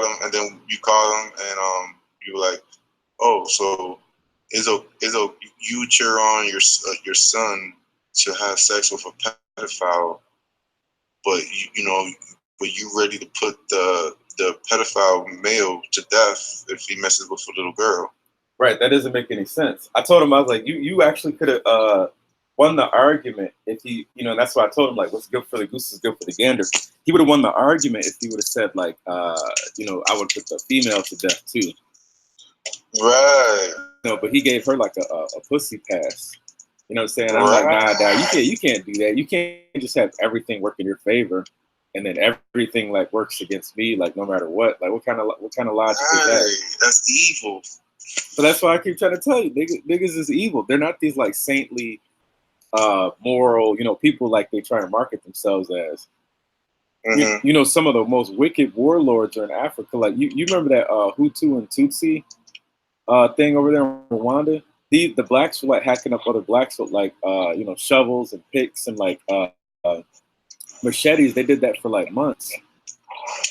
called him, and then you called him, and you were like, "Oh, so Izzo, you cheer on your son to have sex with a pedophile, but but you ready to put the pedophile male to death if he messes with a little girl." Right, that doesn't make any sense. I told him, I was like, you actually could have won the argument if he, that's why I told him, like, what's good for the goose is good for the gander. He would have won the argument if he would have said, like, I would put the female to death too. Right. But he gave her like a pussy pass. You know what I'm saying? I'm like, nah, you can't do that. You can't just have everything work in your favor, and then everything like works against me, like no matter what. Like what kind of logic is that? That's evil. But that's why I keep trying to tell you, niggas is evil. They're not these like saintly, moral, people like they try to market themselves as. Mm-hmm. Some of the most wicked warlords are in Africa. Like you remember that Hutu and Tutsi thing over there in Rwanda? The blacks were like hacking up other blacks with like shovels and picks and like machetes. They did that for like months.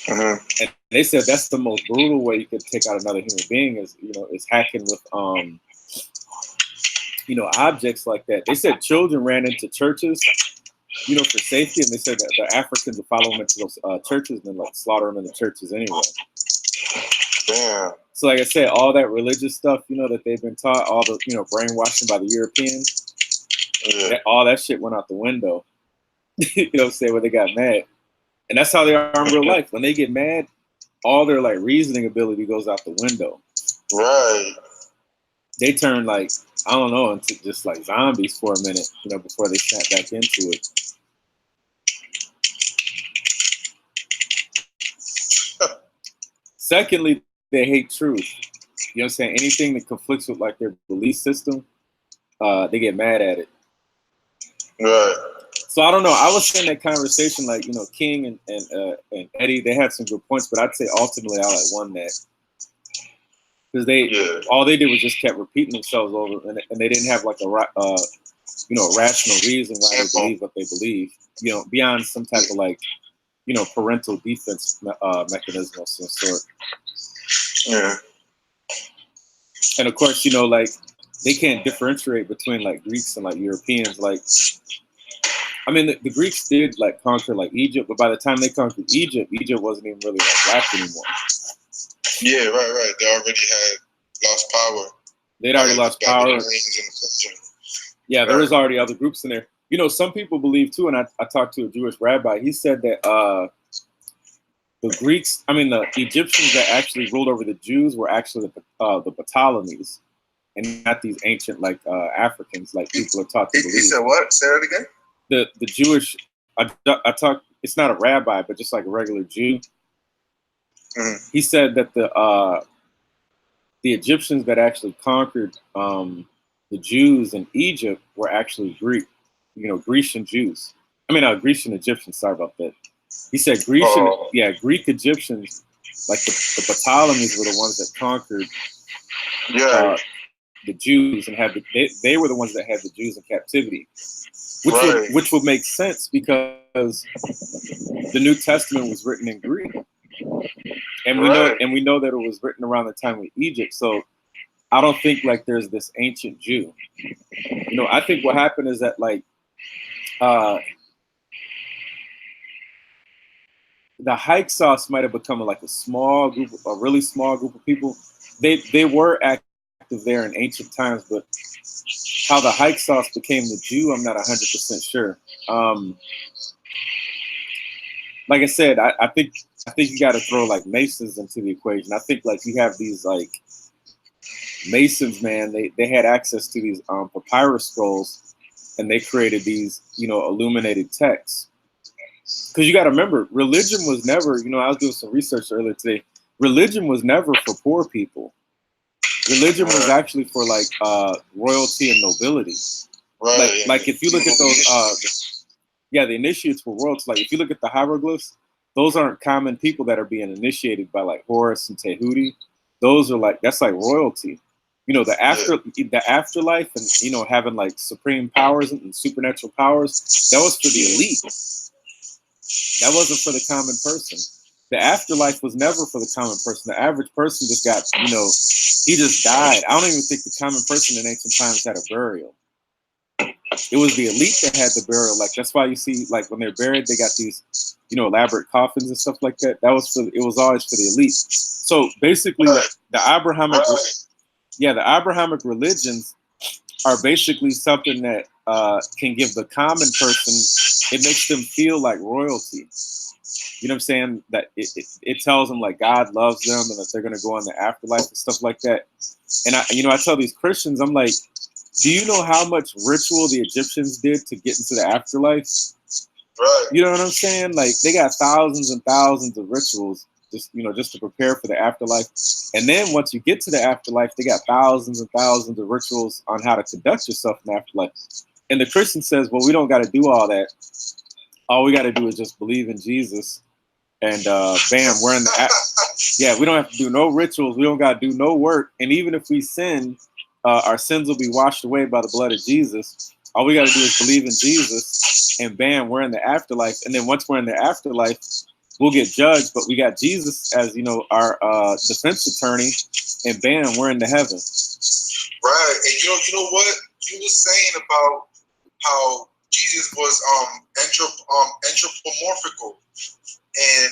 Mm-hmm. And they said that's the most brutal way you could take out another human being is hacking with objects like that. They said children ran into churches, for safety, and they said that the Africans would follow them into those churches and then like slaughter them in the churches anyway. Damn. So like I said, all that religious stuff, that they've been taught, all the brainwashing by the Europeans, all that shit went out the window. When they got mad. And that's how they are in real life. When they get mad, all their like reasoning ability goes out the window. Right. They turn like, I don't know, into just like zombies for a minute, before they snap back into it. Secondly, they hate truth. You know what I'm saying? Anything that conflicts with like their belief system, they get mad at it. Right. So I don't know. I was saying that conversation, like, King and Eddie, they had some good points, but I'd say ultimately I like won that. Because all they did was just kept repeating themselves over, and they didn't have like a rational reason why they believe what they believe, beyond some type of like, parental defense mechanism of some sort. Yeah. And of course, like they can't differentiate between like Greeks and like Europeans. Like, I mean, the Greeks did like conquer like Egypt, but by the time they conquered Egypt wasn't even really like black anymore. Yeah, right. They already had lost power. They'd already lost power. Yeah, there was already other groups in there. Some people believe too, and I talked to a Jewish rabbi. He said that the Egyptians that actually ruled over the Jews were actually the Ptolemies, and not these ancient like Africans, like people are taught to believe. He said what? Say that again. The Jewish. I talked. It's not a rabbi, but just like a regular Jew. Mm-hmm. He said that the Egyptians that actually conquered the Jews in Egypt were actually Grecian Jews. Grecian Egyptians. Sorry about that. He said Greek Egyptians, like the Ptolemies were the ones that conquered the Jews and they were the ones that had the Jews in captivity, which would make sense because the New Testament was written in Greek, and we know that it was written around the time of Egypt. So I don't think like there's this ancient Jew. I think what happened is that like the Hyksos might have become like a really small group of people. They were active there in ancient times, but how the Hyksos became the Jew, I'm not 100% sure. Like I said, I think you got to throw like Masons into the equation. I think like you have these like Masons, man. They had access to these papyrus scrolls, and they created these illuminated texts. Because you got to remember, religion was never. I was doing some research earlier today. Religion was never for poor people. Religion was actually for like royalty and nobility. Right. Like if you look at those, the initiates were royalty. Like if you look at the hieroglyphs, those aren't common people that are being initiated by like Horus and Tahuti. Those are like that's like royalty. The afterlife and having like supreme powers and supernatural powers. That was for the elite. That wasn't for the common person. The afterlife was never for the common person. The average person just got, he just died. I don't even think the common person in ancient times had a burial. It was the elite that had the burial. Like, that's why you see, like, when they're buried, they got these, elaborate coffins and stuff like that. It was always for the elite. So basically, the Abrahamic, the Abrahamic religions are basically something that can give the common person, it makes them feel like royalty. You know what I'm saying? That it tells them like God loves them and that they're going to go on the afterlife and stuff like that. And I tell these Christians, I'm like, do you know how much ritual the Egyptians did to get into the afterlife? Right. You know what I'm saying? Like, they got thousands and thousands of rituals just to prepare for the afterlife. And then once you get to the afterlife, they got thousands and thousands of rituals on how to conduct yourself in the afterlife. And the Christian says, well, we don't got to do all that. All we got to do is just believe in Jesus. And bam, we're in the we don't have to do no rituals. We don't got to do no work. And even if we sin, our sins will be washed away by the blood of Jesus. All we got to do is believe in Jesus, and bam, we're in the afterlife. And then once we're in the afterlife, we'll get judged. But we got Jesus as our defense attorney, and bam, we're in the heaven. Right, and you know what you were saying about how Jesus was anthropomorphical. And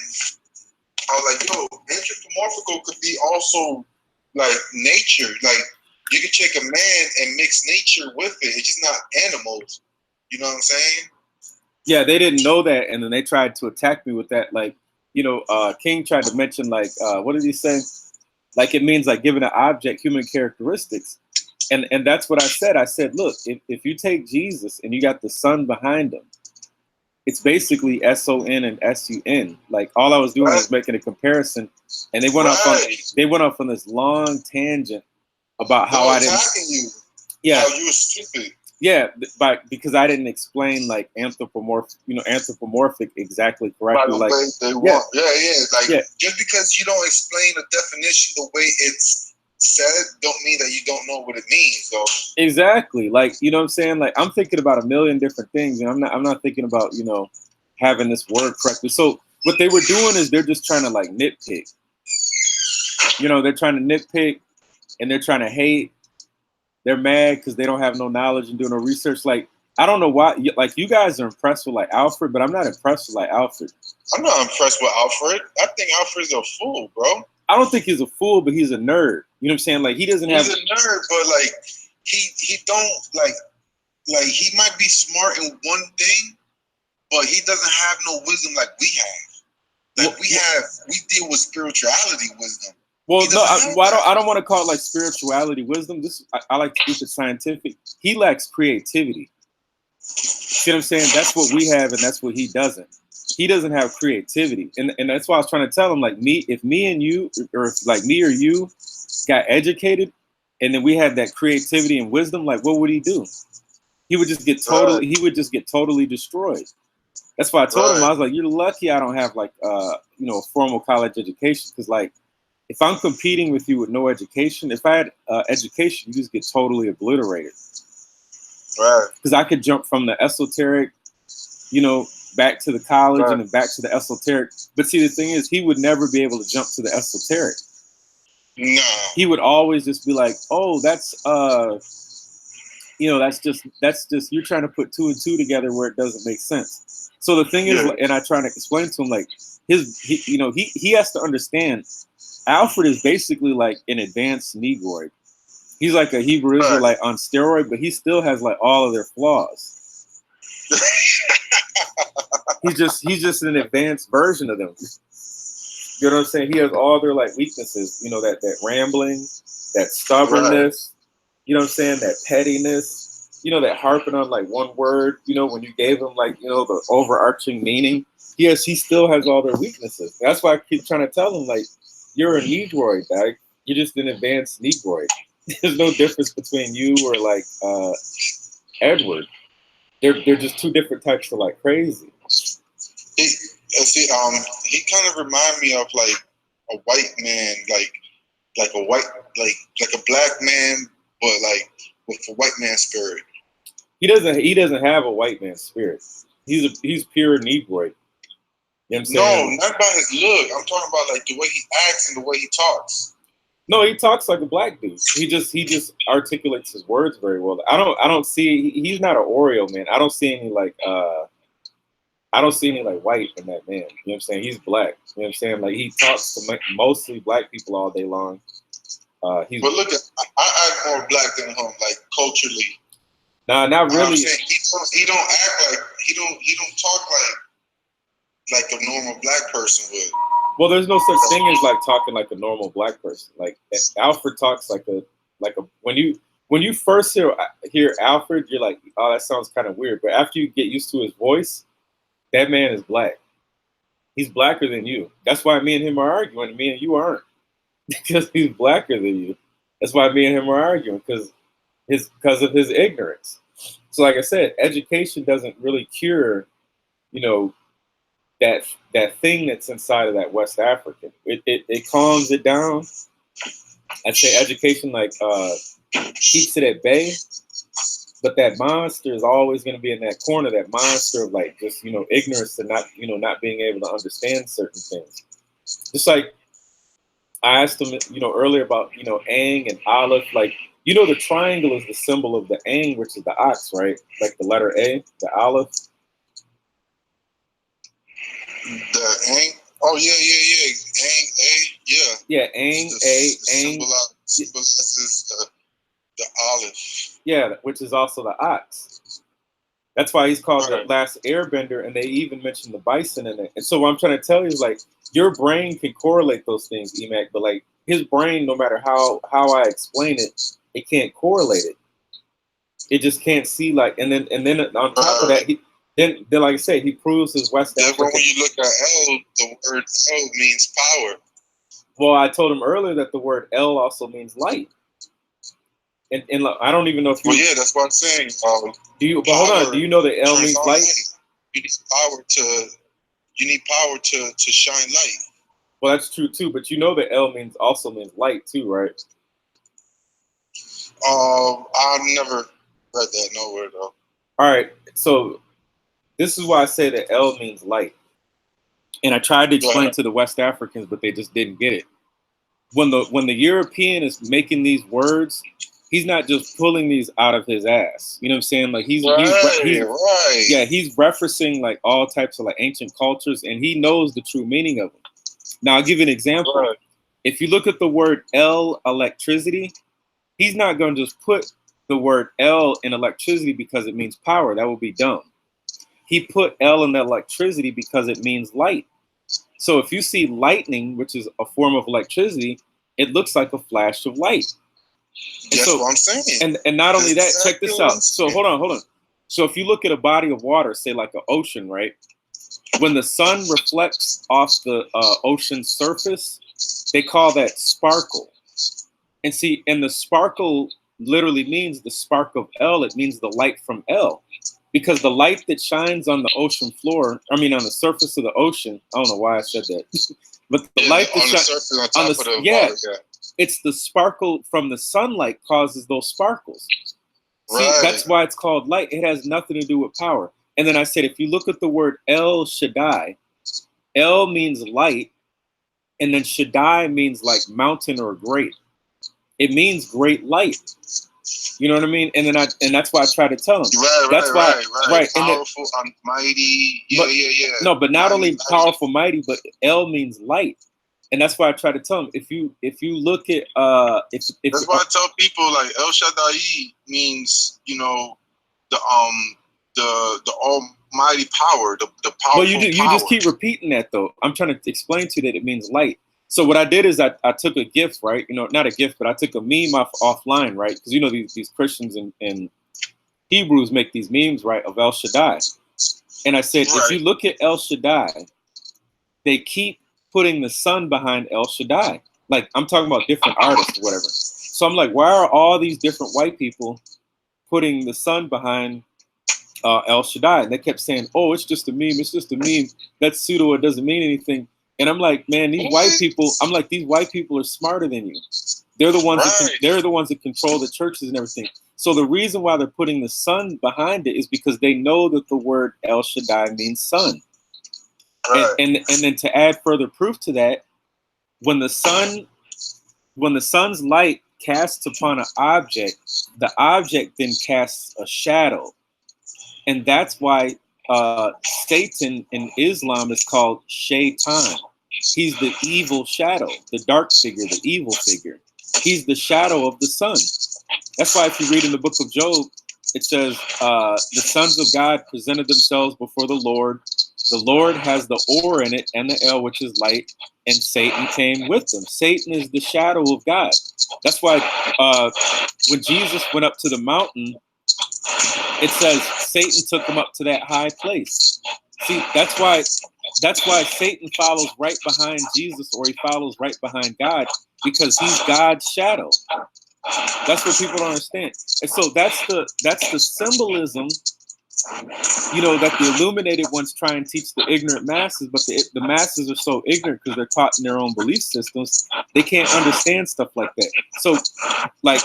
I was like, yo, anthropomorphical could be also like nature. Like, you could take a man and mix nature with it. It's just not animals. You know what I'm saying? Yeah, they didn't know that, and then they tried to attack me with that. Like, King tried to mention, like, what did he say? Like, it means like giving an object human characteristics. And that's what I said. I said, look, if you take Jesus and you got the sun behind him, it's basically S-O-N and S-U-N. Like, all I was doing was making a comparison, and they went off on this long tangent about how I didn't. Attacking you. Yeah. How you were stupid. Yeah, because I didn't explain like anthropomorphic exactly correctly. By the way they want. Like, just because you don't explain the definition the way it's said, don't mean that you don't know what it means, though. Exactly. Like, you know what I'm saying? Like, I'm thinking about a million different things, and I'm not thinking about, having this word correctly. So what they were doing is they're just trying to like nitpick. They're trying to nitpick, and they're trying to hate. They're mad because they don't have no knowledge and do no research. Like, I don't know why. Like, you guys are impressed with like Alfred, but I'm not impressed with like Alfred. I'm not impressed with Alfred. I think Alfred's a fool, bro. I don't think he's a fool, but he's a nerd. You know what I'm saying? Like, he's a nerd, but like he don't like he might be smart in one thing, but he doesn't have no wisdom like we have. Like, we deal with spirituality wisdom. Well, no, I don't want to call it like spirituality wisdom. I like to keep it scientific. He lacks creativity. See what I'm saying? That's what we have, and that's what he doesn't. He doesn't have creativity, and that's why I was trying to tell him, like, if me and you, or if like me or you, got educated, and then we had that creativity and wisdom, like, what would he do? He would just get totally destroyed. That's why I told him, I was like, you're lucky I don't have like a formal college education, because like, if I'm competing with you with no education, if I had education, you just get totally obliterated. Right. Because I could jump from the esoteric, back to the college and then back to the esoteric. But see, the thing is, he would never be able to jump to the esoteric. No. He would always just be like, oh, that's just you're trying to put two and two together where it doesn't make sense. So the thing is, and I try to explain to him, like, he has to understand, Alfred is basically like an advanced Negroid. He's like a Hebrew Israelite on steroid, but he still has like all of their flaws. He's just an advanced version of them. You know what I'm saying? He has all their like weaknesses. That rambling, that stubbornness. You know what I'm saying? That pettiness. That harping on like one word. When you gave him like the overarching meaning. He still has all their weaknesses. That's why I keep trying to tell him, like, you're a Negroid, dog. You're just an advanced Negroid. There's no difference between you or like Edward. They're just two different types of like crazy. He kind of remind me of like a white man, like a black man, but like with a white man's spirit. He doesn't have a white man's spirit. He's pure Negroid. You know what I'm No, saying? not about his look. I'm talking about like the way he acts and the way he talks. No, he talks like a black dude. He just articulates his words very well. I don't see he's not an Oreo man. I don't see any like white in that man. You know what I'm saying? He's black. You know what I'm saying? Like he talks to mostly black people all day long. But look, I act more black than him, like culturally. Nah, not really. I'm saying he don't act like he don't talk like a normal black person would. Well, there's no such thing as like talking like a normal black person. Like Alfred talks like a when you first hear Alfred, you're like, oh, that sounds kind of weird. But after you get used to his voice, that man is black. He's blacker than you. That's why me and him are arguing. Me and you aren't, because he's blacker than you. That's why me and him are arguing, because of his ignorance. So, like I said, education doesn't really cure, you know, that thing that's inside of that West African. It calms it down. I'd say education keeps it at bay, but that monster is always going to be in that corner. That monster of like just ignorance and not being able to understand certain things. Just like I asked him earlier about Aang and Aleph. Like the triangle is the symbol of the Aang, which is the ox, right? Like the letter A, the Aleph. The Aang? Oh yeah. Aang, A, yeah. Yeah, Aang, A, Aang. Symbolizes the olive. Yeah, which is also the ox. That's why he's called Right. the last airbender, and they even mentioned the bison in it. And so what I'm trying to tell you is like your brain can correlate those things, Emac, but like his brain, no matter how I explain it, it can't correlate it. It just can't see and then on top of that, then like I said, he proves his West African. When you look at L, the word L means power. Well, I told him earlier that the word L also means light. And I don't even know if you. Well, yeah, that's what I'm saying. But hold on. Do you know that L means light? You need power to shine light. Well, that's true too. But you know that L also means light too, right? I've never read that nowhere though. All right. So this is why I say that L means light. And I tried to explain to the West Africans, but they just didn't get it. When the European is making these words, he's not just pulling these out of his ass. You know what I'm saying? Like he's referencing like all types of like ancient cultures, and he knows the true meaning of them. Now I'll give you an example. Right. If you look at the word L, electricity, he's not going to just put the word L in electricity because it means power. That would be dumb. He put L in electricity because it means light. So if you see lightning, which is a form of electricity, it looks like a flash of light. That's what I'm saying. And not only that, check this out. So hold on. So if you look at a body of water, say like an ocean, right? When the sun reflects off the ocean surface, they call that sparkle. And see, and the sparkle literally means the spark of L. It means the light from L. Because the light that shines on the ocean floor, on the surface of the ocean, I don't know why I said that, but the light that shines on the surface, water, it's the sparkle from the sunlight causes those sparkles. See, that's why it's called light. It has nothing to do with power. And then I said, if you look at the word El Shaddai, El means light, and then Shaddai means like mountain or great. It means great light. You know what I mean? And that's why I try to tell him. Right. Powerful, mighty. Yeah. No, but not only powerful, mighty, but El means light. And that's why I try to tell him. If you look at that's why I tell people like El Shaddai means the almighty power, the powerful. Well, you just keep repeating that though. I'm trying to explain to you that it means light. So what I did is I took a GIF, right? Not a GIF, but I took a meme offline, right? Because these Christians and Hebrews make these memes, right, of El Shaddai. And I said, if you look at El Shaddai, they keep putting the sun behind El Shaddai. Like I'm talking about different artists or whatever. So I'm like, why are all these different white people putting the sun behind El Shaddai? And they kept saying, oh, it's just a meme. It's just a meme. That's pseudo. It doesn't mean anything. And I'm like, man, these white people are smarter than you. They're the ones that control the churches and everything. So the reason why they're putting the sun behind it is because they know that the word El Shaddai means sun. Right. And then to add further proof to that, when the sun's light casts upon an object, the object then casts a shadow. And that's why Satan in Islam is called Shaitan. He's the evil shadow, the dark figure, the evil figure. He's the shadow of the sun. That's why if you read in the book of Job, it says, the sons of God presented themselves before the Lord. The Lord has the or in it and the L, which is light, and Satan came with them. Satan is the shadow of God. That's why when Jesus went up to the mountain, it says Satan took him up to that high place. See, that's why Satan follows right behind Jesus, or he follows right behind God, because he's God's shadow. That's what people don't understand. And so that's the symbolism, that the illuminated ones try and teach the ignorant masses, but the masses are so ignorant because they're taught in their own belief systems, they can't understand stuff like that. So, like,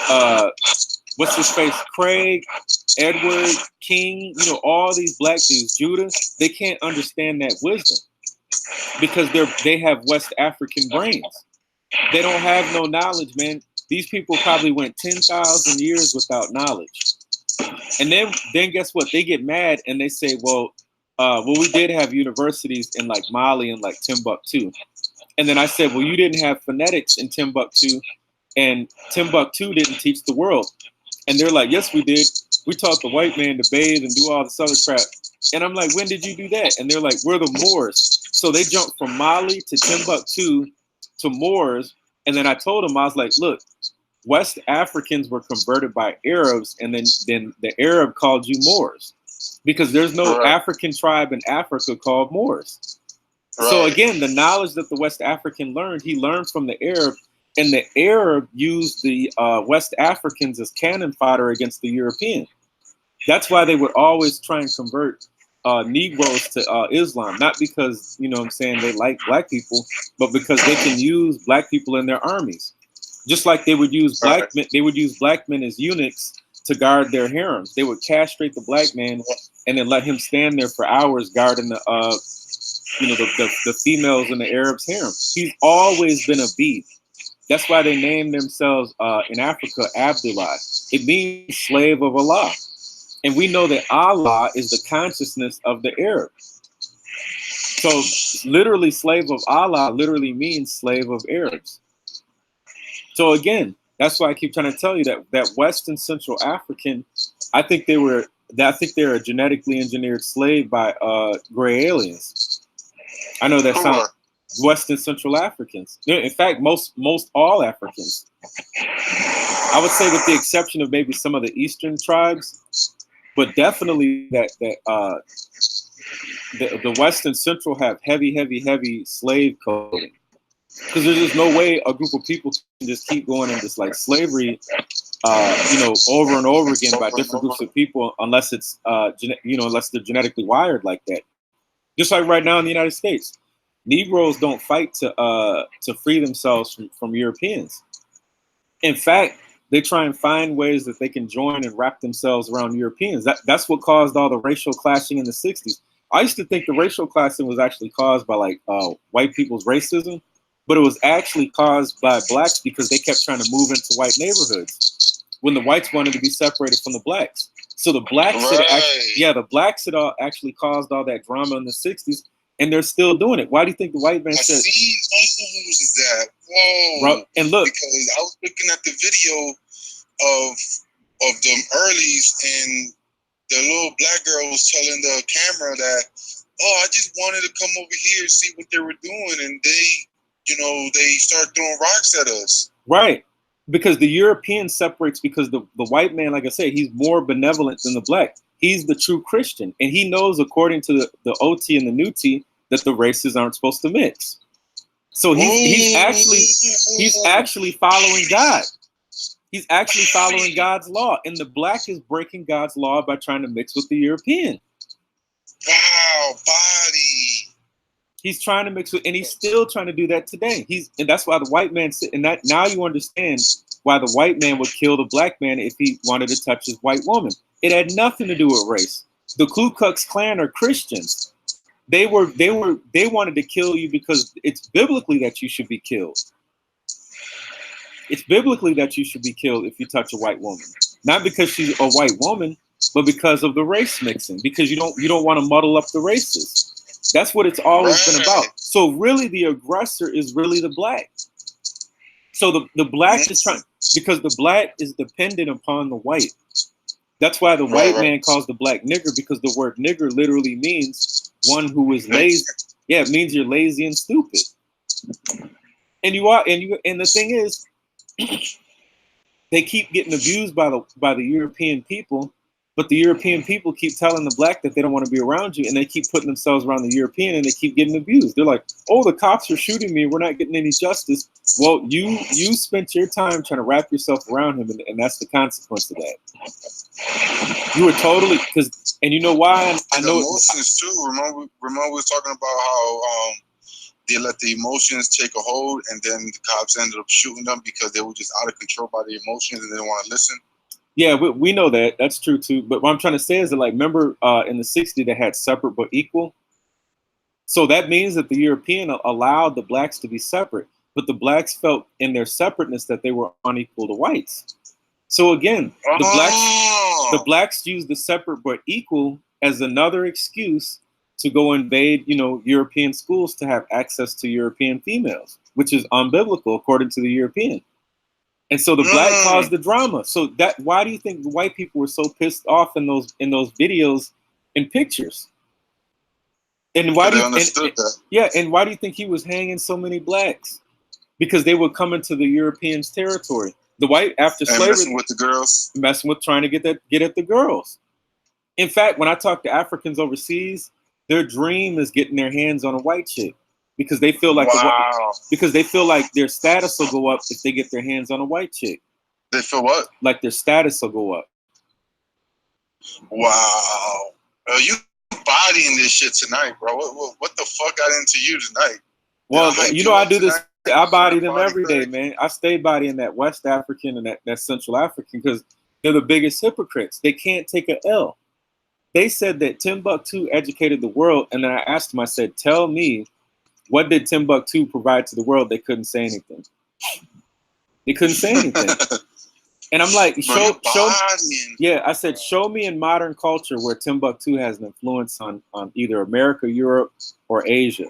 what's his face? Craig, Edward, King, all these black dudes, Judah, they can't understand that wisdom because they have West African brains. They don't have no knowledge, man. These people probably went 10,000 years without knowledge. And then guess what? They get mad and they say, well, we did have universities in like Mali and like Timbuktu. And then I said, well, you didn't have phonetics in Timbuktu, and Timbuktu didn't teach the world. And they're like, yes, we did. We taught the white man to bathe and do all this other crap. And I'm like, when did you do that? And they're like, we're the Moors. So they jumped from Mali to Timbuktu to Moors. And then I told them, I was like, look, West Africans were converted by Arabs, and then the Arab called you Moors, because there's no African tribe in Africa called Moors. Right. So again, the knowledge that the West African learned, he learned from the Arab, and the Arab used the West Africans as cannon fodder against the European. That's why they would always try and convert Negroes to Islam, not because, they like black people, but because they can use black people in their armies. Just like they would use black men as eunuchs to guard their harems. They would castrate the black man and then let him stand there for hours guarding the females in the Arab's harem. He's always been a beast. That's why they named themselves in Africa Abdullah. It means slave of Allah. And we know that Allah is the consciousness of the Arab. So literally slave of Allah literally means slave of Arabs. So again, that's why I keep trying to tell you that West and Central African, I think they're a genetically engineered slave by gray aliens. I know that sounds West and Central Africans. In fact, most all Africans. I would say with the exception of maybe some of the Eastern tribes, but definitely that the West and Central have heavy slave coding. Because there's just no way a group of people can just keep going in this like slavery, over and over again by different groups of people, unless it's, unless they're genetically wired like that. Just like right now in the United States, Negroes don't fight to free themselves from Europeans. In fact, they try and find ways that they can join and wrap themselves around Europeans. That's what caused all the racial clashing in the 60s. I used to think the racial clashing was actually caused by like white people's racism. But it was actually caused by blacks because they kept trying to move into white neighborhoods when the whites wanted to be separated from the blacks. So the blacks, the blacks had actually caused all that drama in the 60s, and they're still doing it. Why do you think the white man said? Whose is that? Whoa! And look, because I was looking at the video of them earlies, and the little black girl was telling the camera that, I just wanted to come over here and see what they were doing, and they start throwing rocks at us. Right. Because the European separates because the white man, like I said, he's more benevolent than the black. He's the true Christian. And he knows, according to the OT and the New T, that the races aren't supposed to mix. So he's actually following God. He's actually following God's law. And the black is breaking God's law by trying to mix with the European. Wow, body. He's trying to mix with, and he's still trying to do that today. And that's why the white man, and that now you understand why the white man would kill the black man if he wanted to touch his white woman. It had nothing to do with race. The Ku Klux Klan are Christians. They wanted to kill you because it's biblically that you should be killed. It's biblically that you should be killed if you touch a white woman. Not because she's a white woman, but because of the race mixing. Because you don't want to muddle up the races. That's what it's always been about. So really the aggressor is really the black. So the black is trying, because the black is dependent upon the white. That's why the white man calls the black nigger, because the word nigger literally means one who is lazy. Yeah, it means you're lazy and stupid. And you are, and the thing is, they keep getting abused by the European people, but the European people keep telling the black that they don't want to be around you, and they keep putting themselves around the European, and they keep getting abused. They're like, oh, the cops are shooting me, we're not getting any justice. Well, you spent your time trying to wrap yourself around him, and that's the consequence of that. You were totally, because, and you know why? I know emotions too. Remember we was talking about how they let the emotions take a hold, and then the cops ended up shooting them because they were just out of control by the emotions and they didn't want to listen. Yeah, we know that. That's true too. But what I'm trying to say is that, like, remember in the 60s they had separate but equal. So that means that the European allowed the blacks to be separate, but the blacks felt in their separateness that they were unequal to whites. So again, the blacks used the separate but equal as another excuse to go invade, European schools to have access to European females, which is unbiblical according to the European. And so the black caused the drama. So why do you think the white people were so pissed off in those videos and pictures? And why do you understood that? Yeah, and why do you think he was hanging so many blacks? Because they would come into the Europeans' territory. The white, after slavery, messing with the girls, trying to get at the girls. In fact, when I talk to Africans overseas, their dream is getting their hands on a white chick, because they feel like their status will go up if they get their hands on a white chick. They feel what? Like their status will go up. Wow. You bodying this shit tonight, bro. What the fuck got into you tonight? Well, I do this. I body them every day, man. I stay bodying that West African and that Central African, because they're the biggest hypocrites. They can't take an L. They said that Timbuktu educated the world, and then I asked them, I said, tell me, what did Timbuktu provide to the world? They couldn't say anything. They couldn't say anything. And I'm like, show yeah, I said, show me in modern culture where Timbuktu has an influence on either America, Europe, or Asia,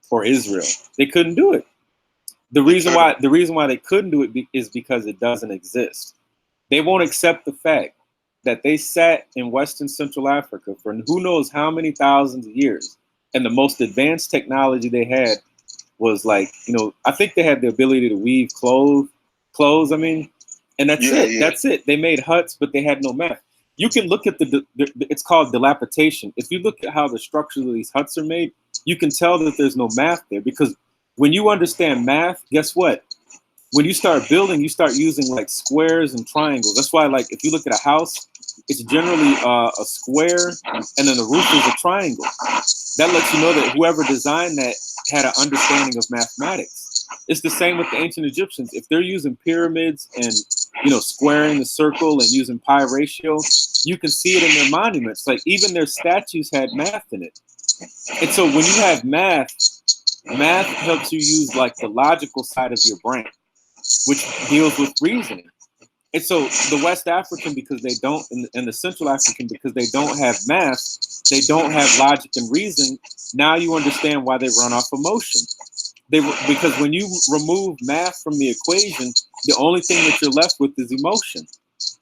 or Israel. They couldn't do it. The reason why they couldn't do it is because it doesn't exist. They won't accept the fact that they sat in Western Central Africa for who knows how many thousands of years, and the most advanced technology they had was like, I think they had the ability to weave clothes. I mean, and that's it. Yeah. That's it. They made huts, but they had no math. You can look at it's called dilapidation. If you look at how the structures of these huts are made, you can tell that there's no math there, because when you understand math, guess what? When you start building, you start using like squares and triangles. That's why, like, if you look at a house, it's generally a square, and then the roof is a triangle. That lets you know that whoever designed that had an understanding of mathematics. It's the same with the ancient Egyptians. If they're using pyramids and, squaring the circle and using pi ratio, you can see it in their monuments. Like, even their statues had math in it. And so when you have math helps you use like the logical side of your brain, which deals with reasoning. And so the West African, because they don't, and the Central African, because they don't have math, they don't have logic and reason. Now you understand why they run off emotion. Because when you remove math from the equation, the only thing that you're left with is emotion.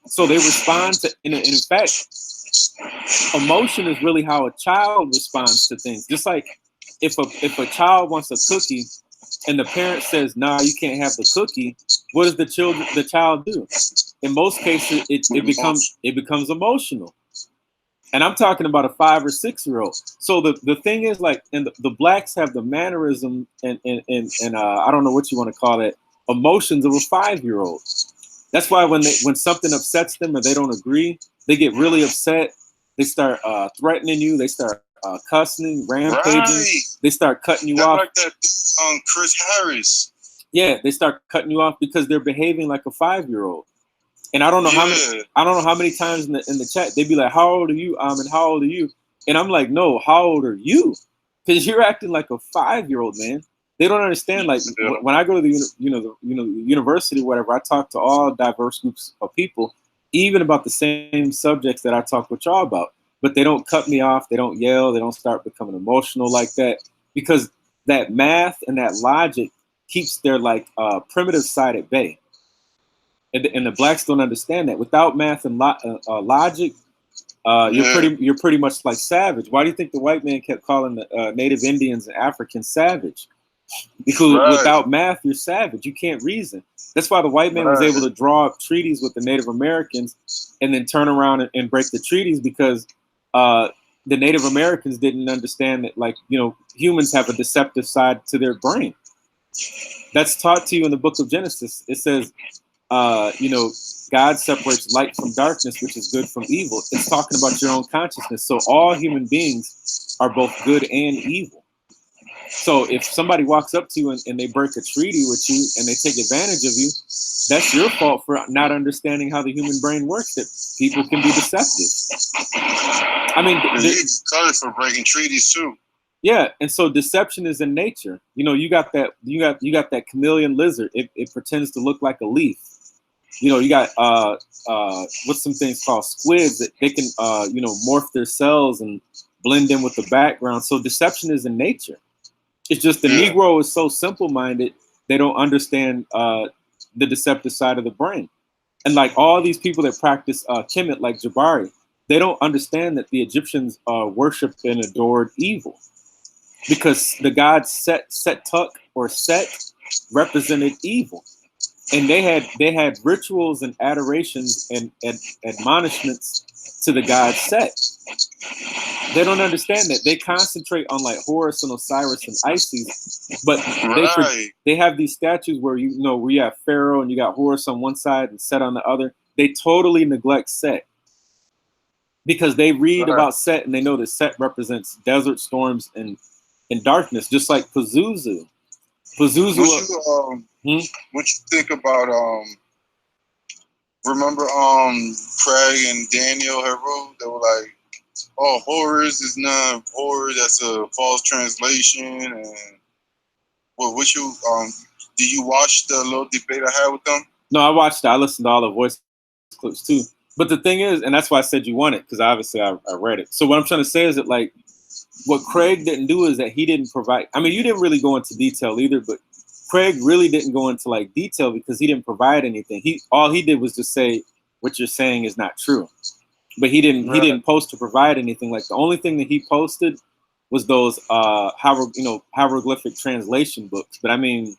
So they respond to, and in fact, emotion is really how a child responds to things. Just like if a child wants a cookie and the parent says, "Nah, you can't have the cookie," what does the child do? In most cases, it becomes emotional. And I'm talking about a 5 or 6 year old. So the thing is, like, and the blacks have the mannerism and I don't know what you want to call it, emotions of a 5-year-old. That's why when something upsets them or they don't agree, they get really upset. They start threatening you. They start cussing, rampaging. Right. They start cutting you off. Like that Chris Harris. Yeah, they start cutting you off because they're behaving like a 5-year-old. And I don't know how many times in the chat they'd be like, "How old are you? And how old are you?" And I'm like, "No, how old are you?" because you're acting like a 5-year-old, man. They don't understand. Like when I go to the university, whatever, I talk to all diverse groups of people, even about the same subjects that I talk with y'all about. But they don't cut me off. They don't yell. They don't start becoming emotional like that, because that math and that logic keeps their like primitive side at bay. And the blacks don't understand that. Without math and logic, you're pretty much like savage. Why do you think the white man kept calling the Native Indians and Africans savage? Because without math, you're savage. You can't reason. That's why the white man was able to draw up treaties with the Native Americans and then turn around and break the treaties, because the Native Americans didn't understand that, like, humans have a deceptive side to their brain. That's taught to you in the book of Genesis. It says, God separates light from darkness, which is good from evil. It's talking about your own consciousness. So all human beings are both good and evil. So if somebody walks up to you and they break a treaty with you and they take advantage of you, that's your fault for not understanding how the human brain works, that people can be deceptive. I mean, he's cut for breaking treaties too. Yeah, and so deception is in nature. You got that chameleon lizard. It pretends to look like a leaf. You got what's some things called squids that they can morph their cells and blend in with the background. So deception is in nature. It's just the Negro is so simple-minded, they don't understand the deceptive side of the brain. And like all these people that practice Kemet, like Jabari, they don't understand that the Egyptians worshipped and adored evil, because the god Set-Tuk or Set represented evil. And they had rituals and adorations and admonishments to the god Set. They don't understand that. They concentrate on like Horus and Osiris and Isis, but they have these statues where where you have Pharaoh and you got Horus on one side and Set on the other. They totally neglect Set, because they read about Set and they know that Set represents desert storms and darkness, just like Pazuzu. What you think about remember Craig and Daniel Hero? They were like, oh, Horus is not Horus, that's a false translation. And what you did you watch the little debate I had with them? No, I watched it. I listened to all the voice clips too. But the thing is, and that's why I said you won it, because obviously I read it. So what I'm trying to say is that, like, what Craig didn't do is that he didn't provide. I mean, you didn't really go into detail either, but Craig really didn't go into like detail because he didn't provide anything. All he did was just say what you're saying is not true. But he didn't post to provide anything. Like, the only thing that he posted was those hieroglyphic translation books. But I mean,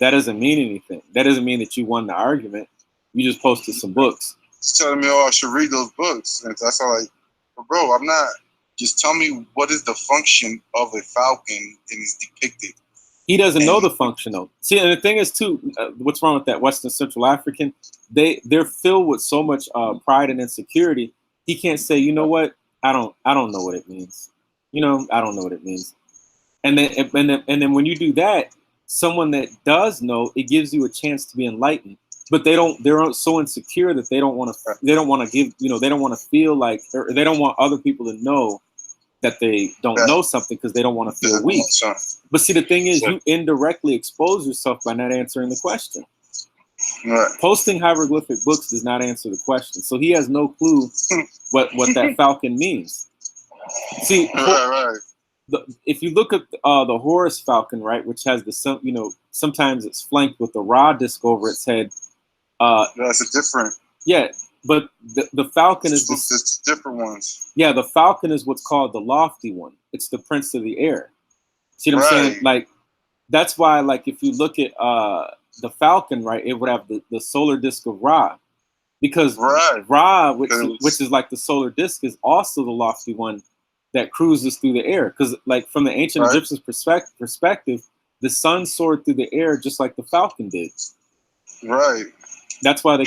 that doesn't mean anything. That doesn't mean that you won the argument. You just posted some books. He's telling me, I should read those books. And that's all like, bro, I'm not. Just tell me what is the function of a falcon and is depicted. He doesn't know the function though. See, and the thing is too, what's wrong with that Western Central African? They're filled with so much pride and insecurity. He can't say, you know what? I don't know what it means. I don't know what it means. And then when you do that, someone that does know, it gives you a chance to be enlightened. But they're so insecure that they don't want to give, they don't want to feel like, or they don't want other people to know that they don't know something, because they don't want to feel weak. But see, the thing is, you indirectly expose yourself by not answering the question. Right. Posting hieroglyphic books does not answer the question. So he has no clue what that falcon means. See, if you look at the Horus falcon, right, which has sometimes it's flanked with the Ra disc over its head. That's a different. Yeah, but the falcon is it's different ones. Yeah, the falcon is what's called the lofty one. It's the prince of the air. See what I'm saying? Like, that's why, like, if you look at the falcon, right, it would have the solar disk of Ra, because Ra, which is like the solar disk, is also the lofty one that cruises through the air. Because, like, from the ancient Egyptians' perspective, the sun soared through the air just like the falcon did. Right. That's why they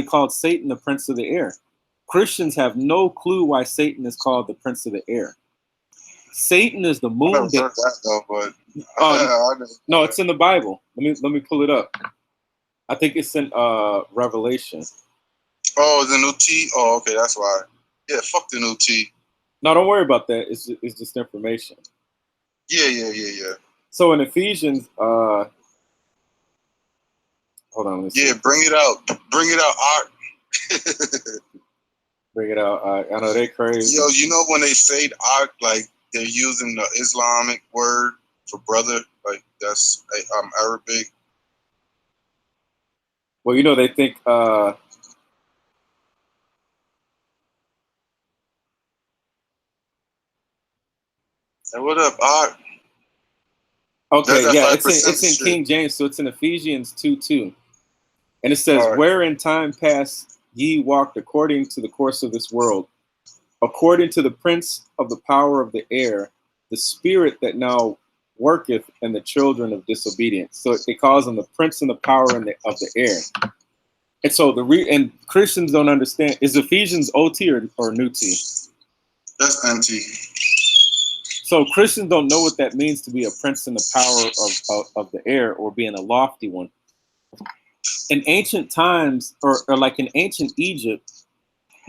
called Satan the prince of the air. Christians have no clue why Satan is called the prince of the air. Satan is the moon. No, it's in the Bible. Let me pull it up. I think it's in Revelation. Oh, the new T. Oh, okay, that's why. Yeah, fuck the new T. No, don't worry about that. It's just information. Yeah. So in Ephesians, hold on, let me see. Yeah, bring it out. Bring it out, Art. Bring it out. I know they crazy. Yo, you know when they say Art, like they're using the Islamic word for brother, like that's Arabic. Well, you know they think. Hey, what up, Art? Okay, That's yeah, that it's in King James, so it's in Ephesians 2:2, and it says, Right. "Where in time past ye walked according to the course of this world, according to the prince of the power of the air, the spirit that now worketh in the children of disobedience." So it calls him the prince and the power of the air. And so and Christians don't understand. Is Ephesians OT or new T? That's NT. So Christians don't know what that means to be a prince in the power of the air or being a lofty one. In ancient times, or like in ancient Egypt,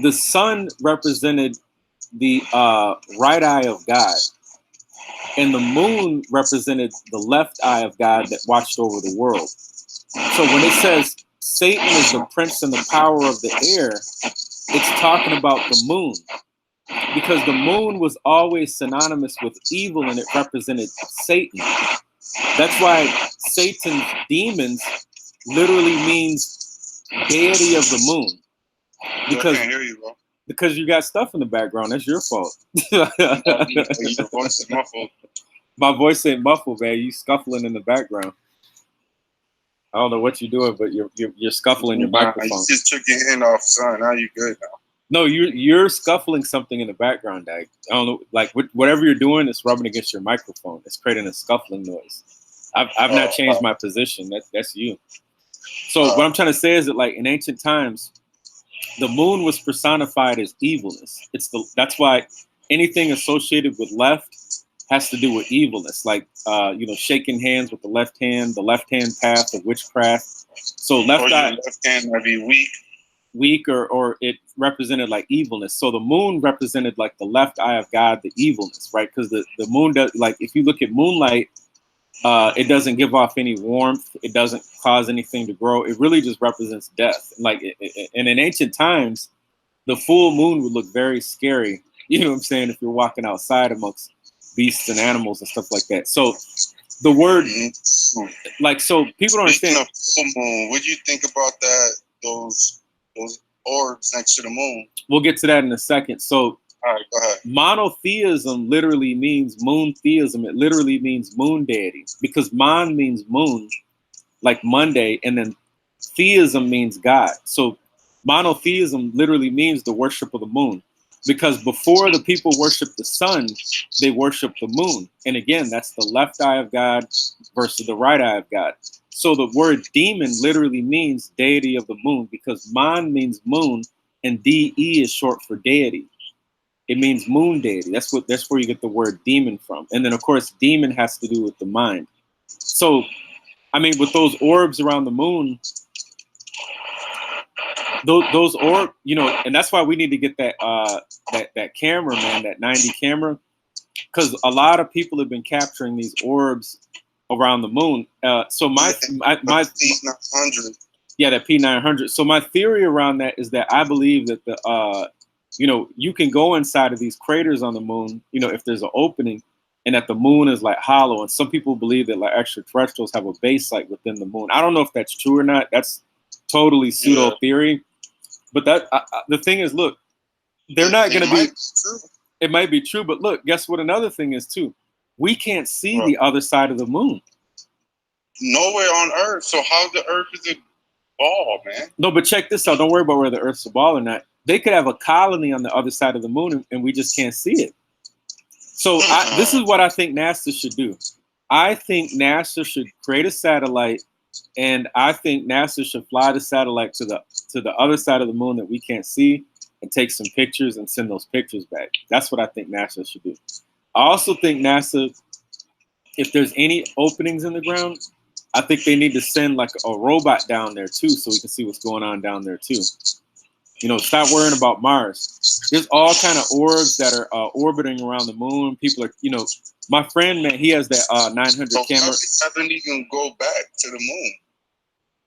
the sun represented the right eye of God, and the moon represented the left eye of God that watched over the world. So when it says Satan is the prince and the power of the air, it's talking about the moon. Because the moon was always synonymous with evil and it represented Satan. That's why Satan's demons literally means deity of the moon. Because, I can't hear you, bro. Because you got stuff in the background. That's your fault. Your voice is muffled. My voice ain't muffled, man. You scuffling in the background. I don't know what you're doing, but you're scuffling your microphone. You just took your hand off, son. Now you good now. No, you're scuffling something in the background, Dag. I don't know, like whatever you're doing, it's rubbing against your microphone. It's creating a scuffling noise. I've not changed my position. That's you. So what I'm trying to say is that, like, in ancient times, the moon was personified as evilness. That's why anything associated with left has to do with evilness, like shaking hands with the left hand path of witchcraft. So left hand might be weak, or it represented like evilness. So the moon represented like the left eye of God, the evilness, right? Because the moon does, like, if you look at moonlight, it doesn't give off any warmth. It doesn't cause anything to grow. It really just represents death. Like, and in ancient times, the full moon would look very scary. You know what I'm saying? If you're walking outside amongst beasts and animals and stuff like that. So the word, like, so people don't understand. Full moon, what do you think about that? Those orbs next to the moon. We'll get to that in a second. So all right, go ahead. Monotheism literally means moon theism. It literally means moon deity, because mon means moon, like Monday, and then theism means God. So monotheism literally means the worship of the moon, because before the people worshiped the sun, they worshiped the moon. And again, that's the left eye of God versus the right eye of God. So the word demon literally means deity of the moon, because mon means moon and DE is short for deity. It means moon deity. That's where you get the word demon from. And then of course, demon has to do with the mind. So, I mean, with those orbs around the moon, those orbs, and that's why we need to get that camera, man, that 90 camera, because a lot of people have been capturing these orbs around the moon. So my P900. Yeah, that P900. So my theory around that is that I believe that you can go inside of these craters on the moon, if there's an opening, and that the moon is like hollow. And some people believe that like extraterrestrials have a base like within the moon. I don't know if that's true or not. That's totally pseudo theory. But the thing is, look, they're not going to be. It might be true, but look, guess what? Another thing is too, we can't see the other side of the moon. Nowhere on Earth. So how the Earth is a ball, man? No, but check this out. Don't worry about whether the Earth's a ball or not. They could have a colony on the other side of the moon, and we just can't see it. So this is what I think NASA should do. I think NASA should create a satellite, and I think NASA should fly the satellite to the other side of the moon that we can't see, and take some pictures and send those pictures back. That's what I think NASA should do. I also think NASA, if there's any openings in the ground, I think they need to send like a robot down there too, so we can see what's going on down there too. Stop worrying about Mars. There's all kind of orbs that are orbiting around the moon. People are, My friend, man, he has that 900 So camera. haven't even go back to the moon.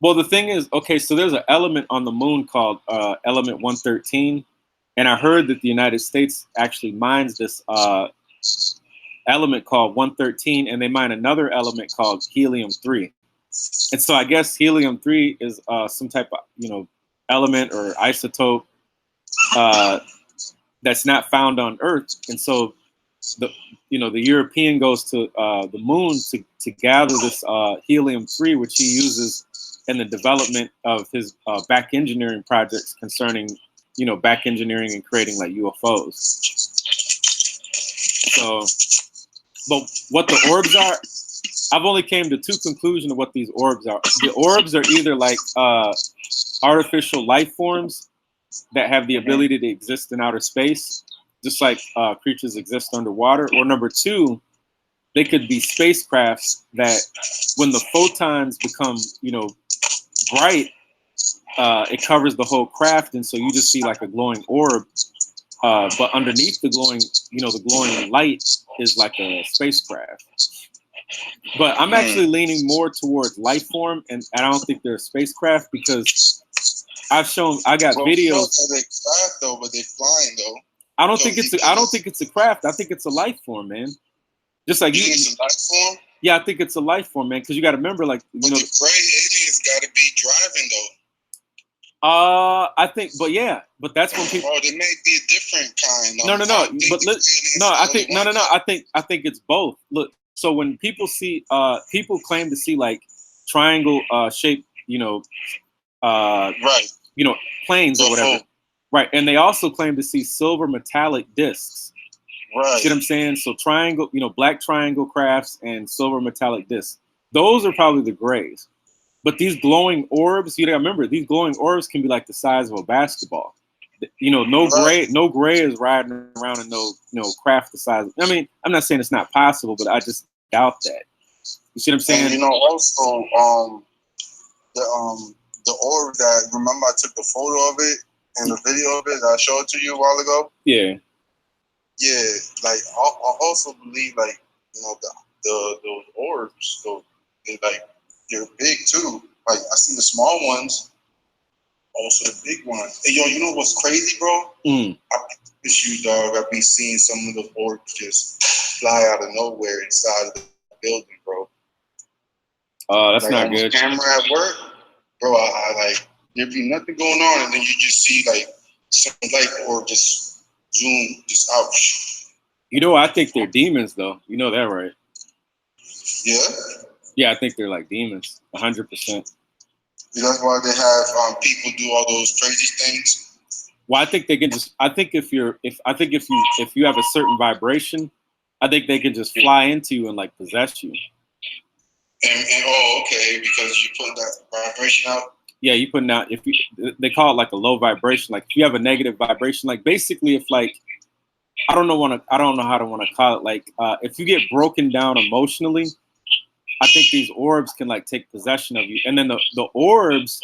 Well, the thing is, okay, so there's an element on the moon called element 113, and I heard that the United States actually mines this element called 113, and they mine another element called helium-3. And so I guess helium-3 is some type of, element or isotope that's not found on Earth. And so the European goes to the moon to gather this helium-3, which he uses in the development of his back engineering projects concerning, back engineering and creating like UFOs. So, but what the orbs are, I've only came to two conclusions of what these orbs are. The orbs are either like artificial life forms that have the ability to exist in outer space, just like creatures exist underwater. Or number two, they could be spacecrafts that when the photons become, bright, it covers the whole craft. And so you just see like a glowing orb. But underneath the glowing light is like a spacecraft. But I'm actually leaning more towards life form, and I don't think they're a spacecraft because I got videos. No, they craft though, but they flying though. I don't think it's a craft. I think it's a life form, man. Just like it's a life form. Yeah, I think it's a life form, man. Because you got to remember, like the gray aliens got to be driving though. I think, but that's when people. Oh, they may be a different kind. No. I think it's both. Look, so when people see, people claim to see like triangle shaped, right, planes or whatever, right? And they also claim to see silver metallic discs. Right. See what I'm saying? So triangle, black triangle crafts and silver metallic discs. Those are probably the grays. But these glowing orbs, you gotta remember, these glowing orbs can be like the size of a basketball. No gray is riding around in no craft the size. I mean, I'm not saying it's not possible, but I just doubt that. You see what I'm saying? And, also, the orb that, remember I took the photo of it and the video of it that I showed to you a while ago? Yeah. Yeah, like I also believe like those orbs, so they're big too. Like I see the small ones, also the big ones. Hey, you know what's crazy, bro? I promise you, dog. I've been seeing some of the orbs just fly out of nowhere inside of the building, bro. That's not good. Camera at work, bro. I like there be nothing going on, and then you just see like some light orb just zoom, just out. I think they're demons, though. You know that, right? Yeah. Yeah, I think they're like demons, 100%. That's why they have people do all those crazy things. Well, I think they can just. I think if you have a certain vibration, I think they can just fly into you and like possess you. And okay, because you put that vibration out. Yeah, you putting out. They call it like a low vibration. Like if you have a negative vibration, like basically if like I don't know how to want to call it. Like if you get broken down emotionally, I think these orbs can like take possession of you. And then the orbs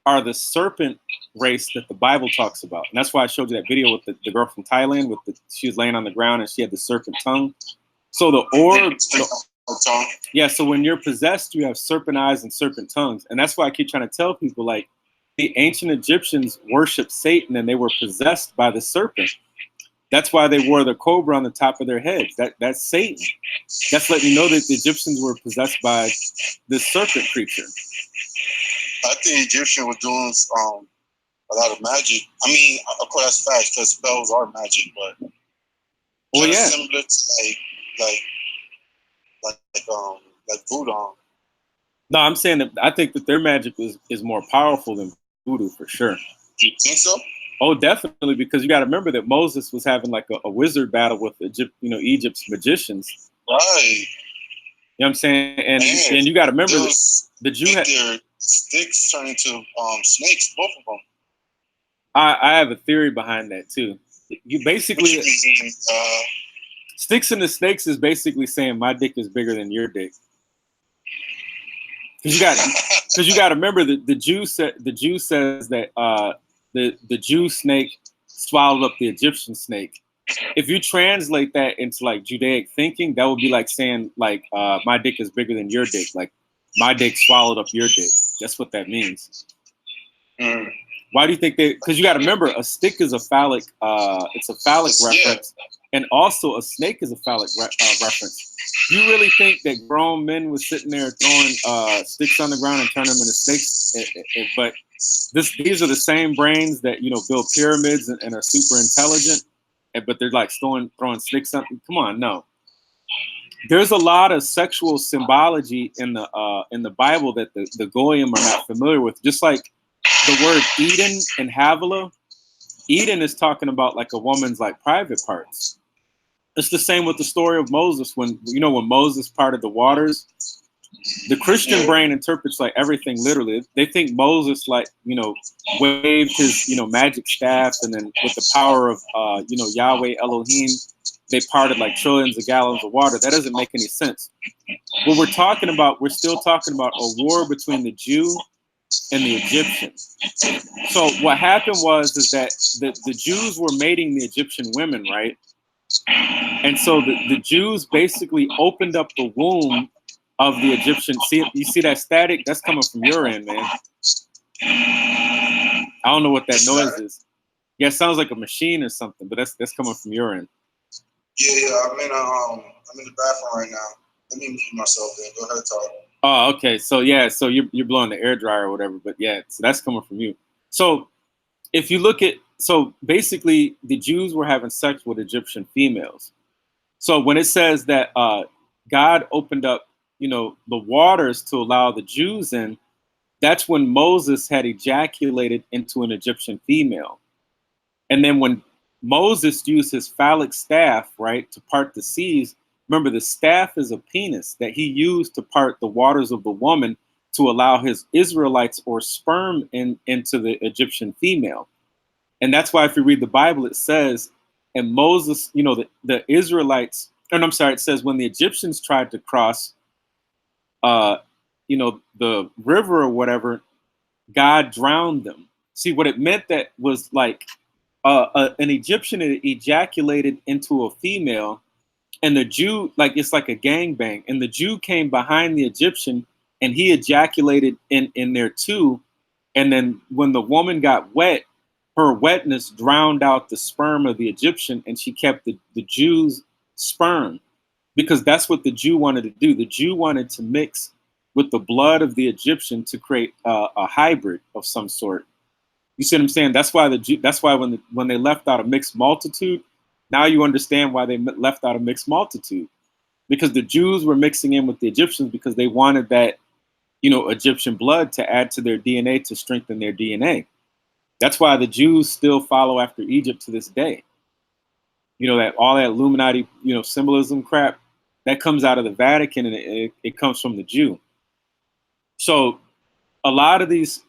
are the serpent race that the Bible talks about. And that's why I showed you that video with the girl from Thailand she was laying on the ground and she had the serpent tongue. So the orbs. Yeah, so when you're possessed, you have serpent eyes and serpent tongues. And that's why I keep trying to tell people, like, the ancient Egyptians worshiped Satan and they were possessed by the serpent. That's why they wore the cobra on the top of their heads. That's Satan. That's letting you know that the Egyptians were possessed by this serpent creature. I think Egyptians were doing a lot of magic. I mean, of course, that's facts because spells are magic, but similar to like voodoo. No, I'm saying that I think that their magic is more powerful than voodoo for sure. You think so? Oh, definitely, because you got to remember that Moses was having like a wizard battle with Egypt's magicians. Right. You know what I'm saying? And you got to remember that the Jew had their sticks turn into snakes, both of them. I have a theory behind that too. You basically sticks and the snakes is basically saying my dick is bigger than your dick. Because you got to remember that the Jew says that the Jew snake swallowed up the Egyptian snake, if you translate that into like Judaic thinking, that would be like saying like my dick is bigger than your dick. Like my dick swallowed up your dick. That's what that means. Mm. Why do you think they? Because you got to remember, a stick is a phallic. It's a phallic reference, and also a snake is a phallic reference. You really think that grown men was sitting there throwing sticks on the ground and turning them into snakes? But these are the same brains that build pyramids and are super intelligent, but they're like throwing sticks on. Come on, no. There's a lot of sexual symbology in the Bible that the Goyim are not familiar with. Just like the word Eden and Havilah, Eden is talking about like a woman's like private parts. It's the same with the story of Moses. When Moses parted the waters, the Christian brain interprets like everything literally. They think Moses waved his magic staff, and then with the power of Yahweh Elohim, they parted like trillions of gallons of water. That doesn't make any sense. What we're talking about, we're still talking about a war between the Jew and the Egyptian. So what happened is that the Jews were mating the Egyptian women, right? And so the Jews basically opened up the womb of the Egyptian. You see that static? That's coming from your end, man. I don't know what that noise is. Yeah, it sounds like a machine or something, but that's coming from your end. Yeah, I'm in the bathroom right now. Let me mute myself then. Go ahead, talk. Oh, okay. So yeah, so you're blowing the air dryer or whatever, but yeah, so that's coming from you. So if you look at, so basically the Jews were having sex with Egyptian females. So when it says that God opened up, the waters to allow the Jews in, that's when Moses had ejaculated into an Egyptian female. And then when Moses used his phallic staff, right, to part the seas, remember the staff is a penis that he used to part the waters of the woman to allow his Israelites or sperm into the Egyptian female. And that's why if you read the Bible, it says, and Moses, the Israelites, and I'm sorry, it says when the Egyptians tried to cross, the river or whatever, God drowned them. See, what it meant that was like an Egyptian ejaculated into a female, and the Jew, like it's like a gangbang, and the Jew came behind the Egyptian and he ejaculated in there too. And then when the woman got wet, her wetness drowned out the sperm of the Egyptian, and she kept the Jew's sperm, because that's what the Jew wanted to do. The Jew wanted to mix with the blood of the Egyptian to create a hybrid of some sort. You see what I'm saying? That's why when they left out a mixed multitude, now you understand why they left out a mixed multitude, because the Jews were mixing in with the Egyptians because they wanted that, Egyptian blood to add to their DNA to strengthen their DNA. That's why the Jews still follow after Egypt to this day. That all that Illuminati, symbolism crap, that comes out of the Vatican, and it comes from the Jew. So a lot of these,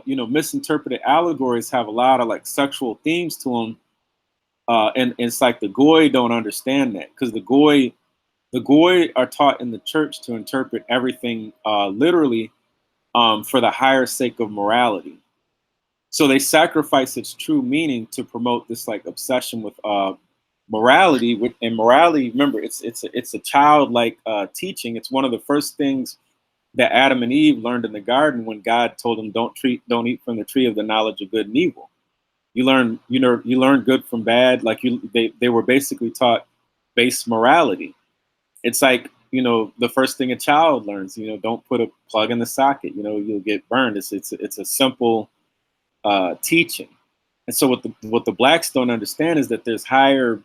misinterpreted allegories have a lot of like sexual themes to them. And it's like the Goy don't understand that, because the Goy are taught in the church to interpret everything literally for the higher sake of morality. So they sacrifice its true meaning to promote this like obsession with morality. And morality, remember, it's a childlike teaching. It's one of the first things that Adam and Eve learned in the garden when God told them don't eat from the tree of the knowledge of good and evil. You learn good from bad. Like they were basically taught base morality. It's like, the first thing a child learns, don't put a plug in the socket, you'll get burned. It's a simple teaching. And so what the blacks don't understand is that there's higher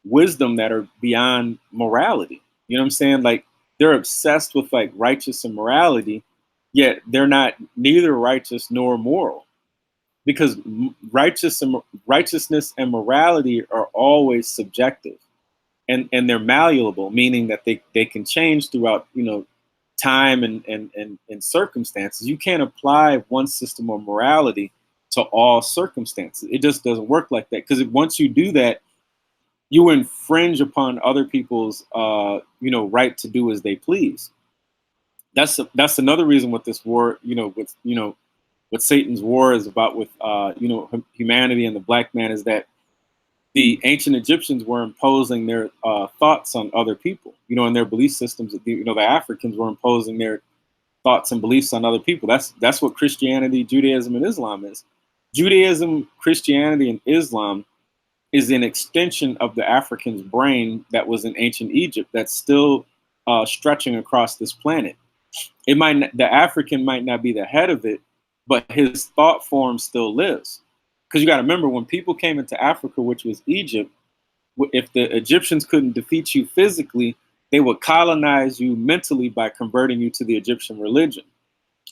wisdom that are beyond morality. You know what I'm saying? Like they're obsessed with like righteous and morality, yet they're neither righteous nor moral, because righteousness and morality are always subjective, and they're malleable, meaning that they can change throughout time and circumstances. You can't apply one system of morality to all circumstances. It just doesn't work like that, because once you do that, you infringe upon other people's right to do as they please. That's another reason what this war, what Satan's war is about with humanity and the black man, is that the ancient Egyptians were imposing their thoughts on other people, and their belief systems. The Africans were imposing their thoughts and beliefs on other people. That's what Christianity, Judaism, and Islam is. Judaism, Christianity, and Islam is an extension of the African's brain that was in ancient Egypt that's still stretching across this planet. The African might not be the head of it, but his thought form still lives. Because you got to remember, when people came into Africa, which was Egypt, if the Egyptians couldn't defeat you physically, they would colonize you mentally by converting you to the Egyptian religion.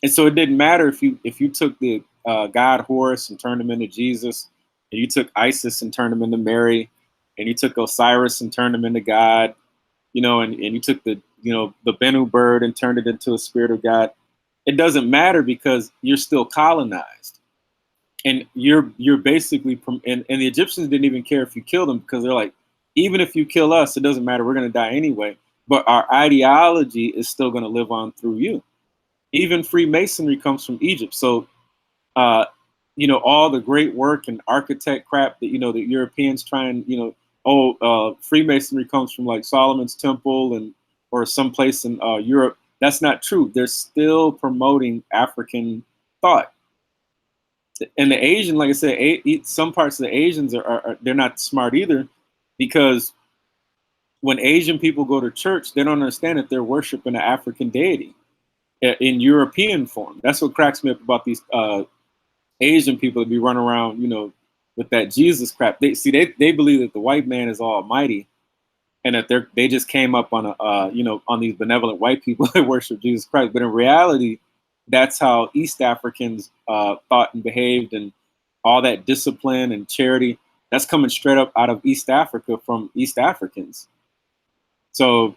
And so it didn't matter if you took the god Horus and turned him into Jesus, and you took Isis and turned him into Mary, and you took Osiris and turned him into God, and you took the Bennu bird and turned it into a spirit of God. It doesn't matter because you're still colonized. And you're basically, and the Egyptians didn't even care if you killed them, because they're like, even if you kill us, it doesn't matter. We're going to die anyway. But our ideology is still going to live on through you. Even Freemasonry comes from Egypt. So, all the great work and architect crap that, the Europeans try and, Freemasonry comes from like Solomon's Temple or someplace in Europe. That's not true. They're still promoting African thought. And the Asian, like I said, some parts of the Asians they're not smart either, because when Asian people go to church, they don't understand that they're worshiping an African deity in European form. That's what cracks me up about these Asian people that be running around, with that Jesus crap. They believe that the white man is almighty, and that they just came up on on these benevolent white people that worship Jesus Christ. But in reality, that's how East Africans thought and behaved, and all that discipline and charity, that's coming straight up out of East Africa from East Africans. So,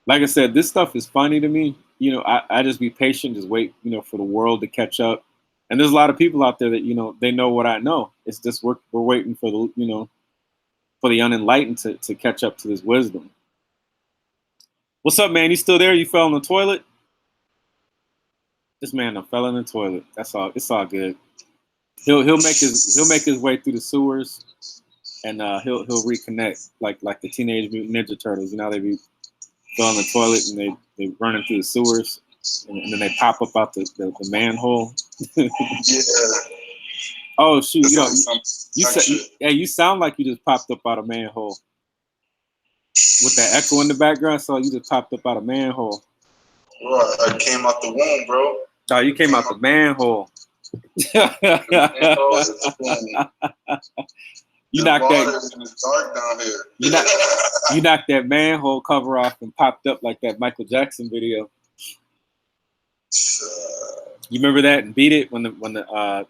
like I said, this stuff is funny to me. I just be patient, just wait, for the world to catch up. And there's a lot of people out there that, they know what I know. It's just we're waiting for for the unenlightened to catch up to this wisdom. What's up, man? You still there? You fell in the toilet? This man fell in the toilet. That's all. It's all good. He'll make his way through the sewers, and he'll reconnect like the Teenage Mutant Ninja Turtles. They be fell in the toilet and they running through the sewers, and then they pop up out the manhole. Yeah. Oh shoot! You sound like you just popped up out of manhole with that echo in the background. So you just popped up out of manhole. Right, I came out the womb, bro. Oh, you came out the manhole. You knocked that. It's dark down here. You knocked that manhole cover off and popped up like that Michael Jackson video. You remember that and Beat It when the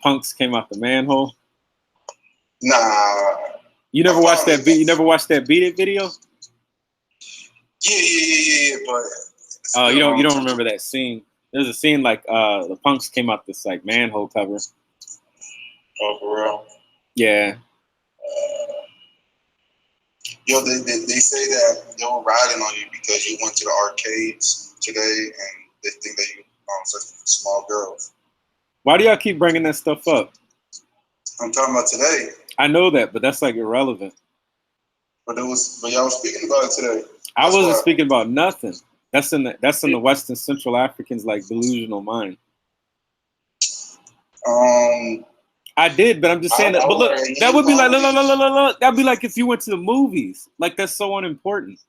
punks came out the manhole? Nah. You never watched that beat. You never watched that Beat It video? Yeah. But you don't remember that scene. There's a scene like the punks came out this like manhole cover. Oh, for real? Yeah. They say that they were riding on you because you went to the arcades today, and they think that you such small girls. Why do y'all keep bringing that stuff up? I'm talking about today. I know that, but that's like irrelevant. But y'all was speaking about it today. I wasn't speaking about nothing. That's in the Western Central Africans like delusional mind. I did, but I'm just saying that. But look, that would be like look. That'd be like if you went to the movies. Like that's so unimportant.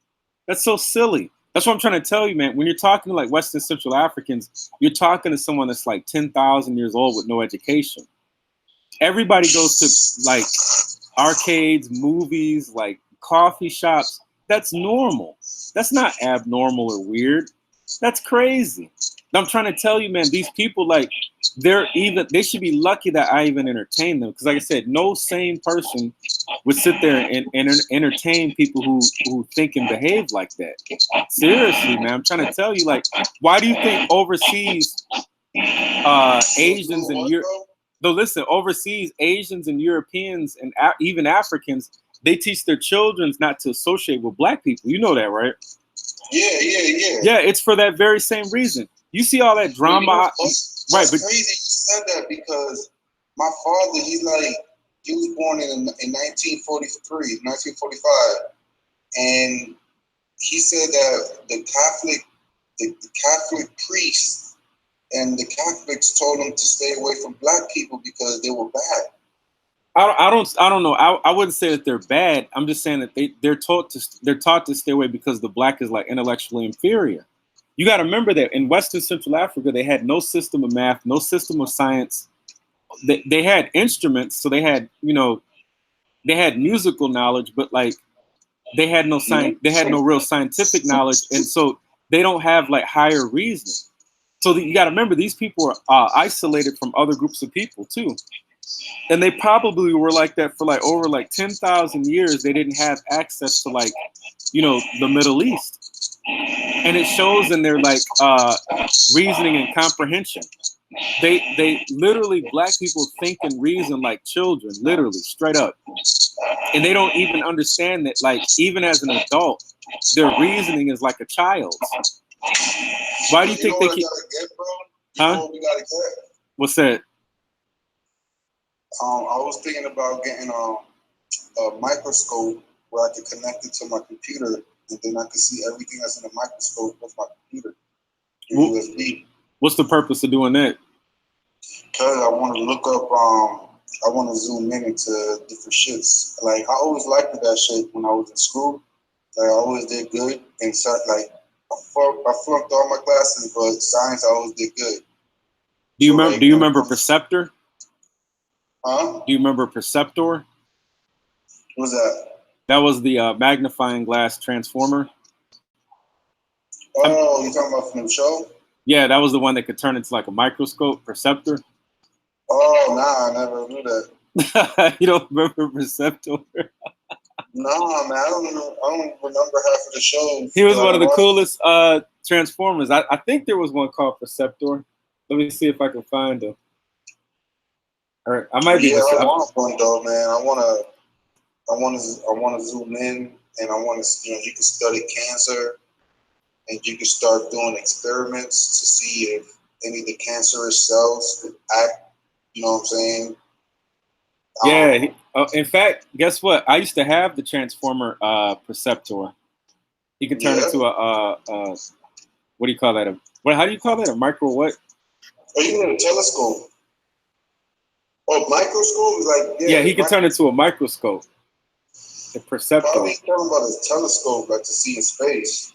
That's so silly. That's what I'm trying to tell you, man. When you're talking to like Western Central Africans, you're talking to someone that's like 10,000 years old with no education. Everybody goes to like arcades, movies, like coffee shops. That's normal. That's not abnormal or weird. That's crazy. I'm trying to tell you, man, these people, like, they should be lucky that I even entertain them. Because like I said, no sane person would sit there and entertain people who think and behave like that. Seriously, man, I'm trying to tell you, like, why do you think overseas Asians and Europe? No, listen, overseas Asians and Europeans and even Africans, they teach their children not to associate with black people. You know that, right? Yeah. Yeah, it's for that very same reason. You see all that drama, that's right? But crazy you said that because my father, he's like He was born in 1943, 1945, and he said that the Catholic priests and the Catholics told him to stay away from black people because they were bad. I don't know. I wouldn't say that they're bad. I'm just saying that they're taught to stay away because the black is like intellectually inferior. You got to remember that in Western Central Africa, they had no system of math, no system of science. They had instruments, so they had, they had musical knowledge, but like they had no science, they had no real scientific knowledge, and so they don't have like higher reasoning. So you got to remember, these people are isolated from other groups of people too, and they probably were like that for like over like 10,000 years. They didn't have access to like, the Middle East, and it shows in their like reasoning and comprehension. They literally, black people think and reason like children, literally, straight up. And they don't even understand that, like, even as an adult, their reasoning is like a child's. Why do you think they keep... Huh? What's that? I was thinking about getting a microscope where I could connect it to my computer, and then I could see everything that's in the microscope with my computer. USB. What's the purpose of doing that? Because I want to look up, I want to zoom in into different shits. Like, I always liked that shit when I was in school. Like, I always did good. And so, like, I flunked all my classes, but science, I always did good. Do you remember? Do you remember Perceptor? Huh? Do you remember Perceptor? What's that? That was the magnifying glass transformer. Oh, you talking about from the show? Yeah, that was the one that could turn into like a microscope, Perceptor. Oh, nah, I never knew that. You don't remember Perceptor? Nah, man, I don't remember half of the shows. He was one of the coolest Transformers. I think there was one called Perceptor. Let me see if I can find him. All right, I might be. Yeah, I want one though, man. I want to zoom in, and I want to, you can study cancer, and you can start doing experiments to see if any of the cancerous cells could act. You know what I'm saying? Yeah. In fact, guess what? I used to have the Transformer Perceptor. He could turn into a what do you call that? How do you call that? A micro what? Oh, you mean a telescope? Oh, microscope is like yeah. He could turn into a microscope. The Perceptor. Probably talking about a telescope, like to see in space.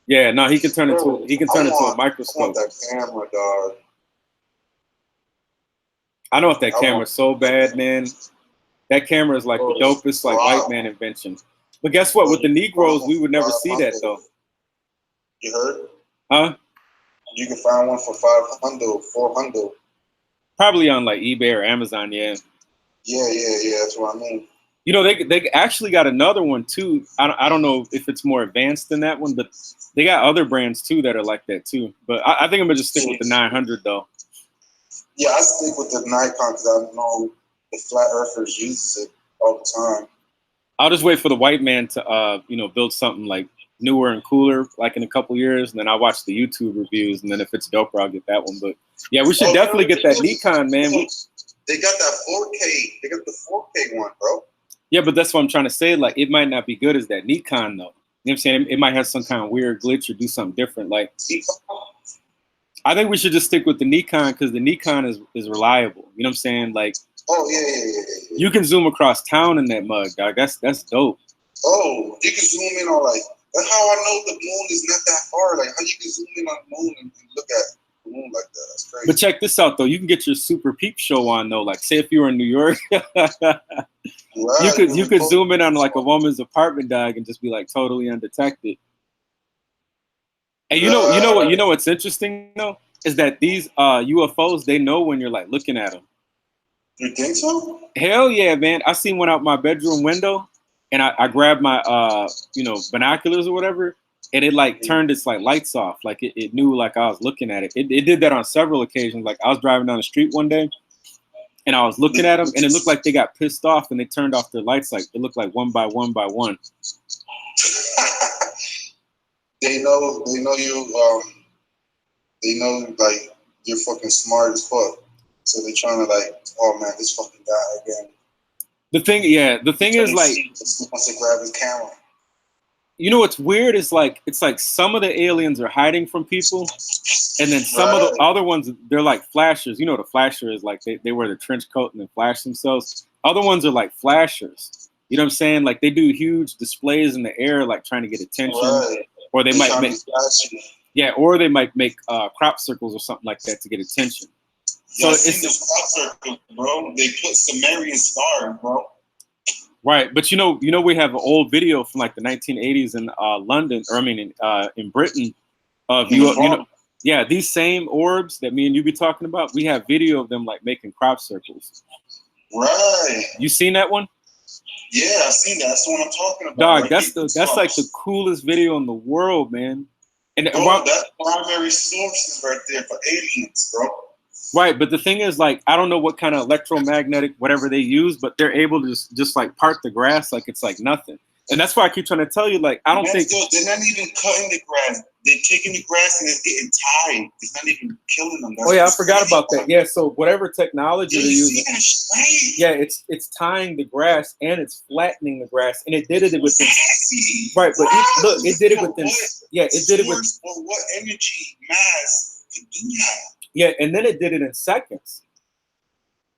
Yeah, no, he can turn into a microscope. I want that camera, dog. I know if that camera's so bad, man. That camera is like the dopest like white man invention. But guess what? With the Negroes, we would never see that though. You heard? Huh? You can find one for 500, 400. Probably on like eBay or Amazon, yeah. Yeah. That's what I mean. You know, they actually got another one too. I don't know if it's more advanced than that one, but they got other brands too that are like that too. But I think I'm gonna just stick with the 900 though. Yeah, I stick with the Nikon because I know the flat earthers uses it all the time. I'll just wait for the white man to build something like newer and cooler like in a couple years, and then I'll watch the YouTube reviews, and then if it's doper, I'll get that one. But yeah, we should definitely get that Nikon, man. They got that 4K. They got the 4K one, bro. Yeah, but that's what I'm trying to say. Like, it might not be good as that Nikon, though. You know what I'm saying? It might have some kind of weird glitch or do something different. Like, I think we should just stick with the Nikon because the Nikon is reliable. You know what I'm saying? Like, oh yeah. You can zoom across town in that mug, dog. That's dope. Oh, you can zoom in on like. That's how I know the moon is not that far. Like, how you can zoom in on the moon and look at the moon like that? That's crazy. But check this out, though. You can get your super peep show on, though. Like, say if you were in New York, you could zoom in on like a woman's apartment, dog, and just be like totally undetected. And you know what's interesting though is that these UFOs, they know when you're like looking at them. You think so? Hell yeah, man! I seen one out my bedroom window, and I grabbed my binoculars or whatever, and it like turned its like lights off, like it knew like I was looking at it. It did that on several occasions. Like I was driving down the street one day, and I was looking at them, and it looked like they got pissed off, and they turned off their lights. Like it looked like one by one by one. They know you. They know like you're fucking smart as fuck. So they're trying to like, oh man, this fucking guy again. The thing is like, wants to grab his camera. You know what's weird is like, it's like some of the aliens are hiding from people, and then some of the other ones, they're like flashers. You know what a flasher is, like they wear the trench coat and then flash themselves. Other ones are like flashers. You know what I'm saying? Like they do huge displays in the air, like trying to get attention, or they might make or they might make crop circles or something like that to get attention. So it's the crop circle, bro. They put Sumerian stars, bro. Right, but you know, we have an old video from like the 1980s in London, or I mean, in Britain, of these same orbs that me and you be talking about. We have video of them like making crop circles. Right. You seen that one? Yeah, I seen that. That's what I'm talking about. Dog, that's like the coolest video in the world, man. And bro, that's primary sources right there for aliens, bro. Right, but the thing is, like, I don't know what kind of electromagnetic whatever they use, but they're able to just like part the grass like it's like nothing. And that's why I keep trying to tell you, like, I don't think they're not even cutting the grass. They're taking the grass and it's getting tied. It's not even killing them. That's I forgot about that. Yeah, so whatever technology they're using, right? Yeah, it's tying the grass and it's flattening the grass, and it did it within. Right, but it did it within. It did it with. Or what energy mass can do that? Yeah, and then it did it in seconds.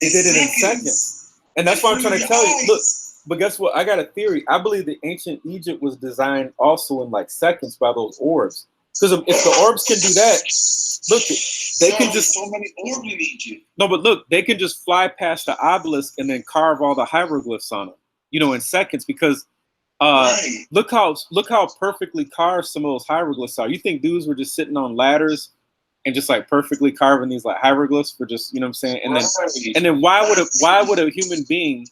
It did it in seconds. And that's what I'm trying to tell you. Look, but guess what? I got a theory. I believe that ancient Egypt was designed also in like seconds by those orbs. Because if the orbs can do that, look, they can just... so many orbs in Egypt. No, but look, they can just fly past the obelisk and then carve all the hieroglyphs on them, in seconds. Because look how perfectly carved some of those hieroglyphs are. You think dudes were just sitting on ladders and just like perfectly carving these like hieroglyphs for just, you know what I'm saying? And then why would a human being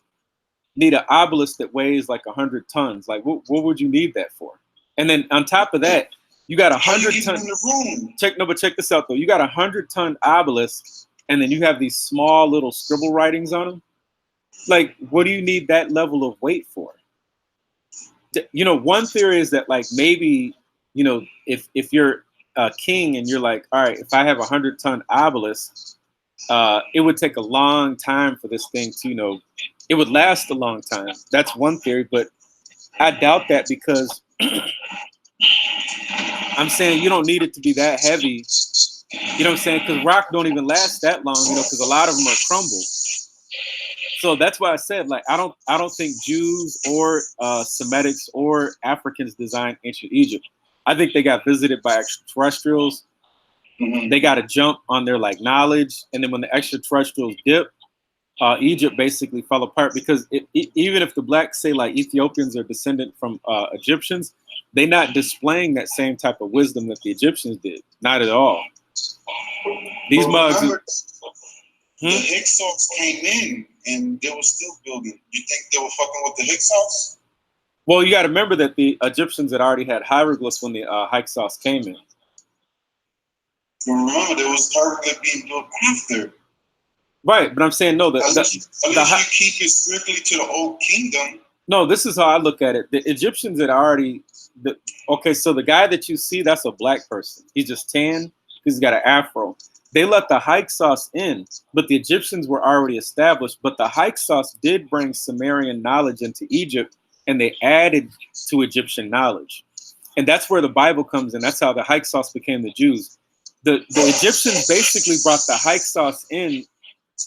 need an obelisk that weighs like 100 tons? Like what would you need that for? And then on top of that, you got 100-ton. Check this out though. You got 100-ton obelisk, and then you have these small little scribble writings on them. Like, what do you need that level of weight for? One theory is that like maybe, if you're a king and you're like, all right, if I have 100-ton obelisk, it would take a long time for this thing to, it would last a long time. That's one theory, but I doubt that because I'm saying you don't need it to be that heavy. You know what I'm saying? Because rock don't even last that long, because a lot of them are crumbled. So that's why I said, like, I don't think Jews or Semitics or Africans designed ancient Egypt. I think they got visited by extraterrestrials. Mm-hmm. They got a jump on their like knowledge, and then when the extraterrestrials dipped, Egypt basically fell apart because even if the blacks say like Ethiopians are descendant from Egyptians, they're not displaying that same type of wisdom that the Egyptians did. Not at all. These mugs. The Hyksos came in and they were still building. You think they were fucking with the Hyksos? Well, you got to remember that the Egyptians had already had hieroglyphs when the Hyksos came in. But remember, there was hieroglyphs being built after. Right, but I'm saying no. Unless you keep it strictly to the old kingdom. No, this is how I look at it. The Egyptians had already. Okay, so the guy that you see, that's a black person. He's just tan. He's got an afro. They let the Hyksos in, but the Egyptians were already established. But the Hyksos did bring Sumerian knowledge into Egypt, and they added to Egyptian knowledge. And that's where the Bible comes in. That's how the Hyksos became the Jews. The Egyptians basically brought the Hyksos in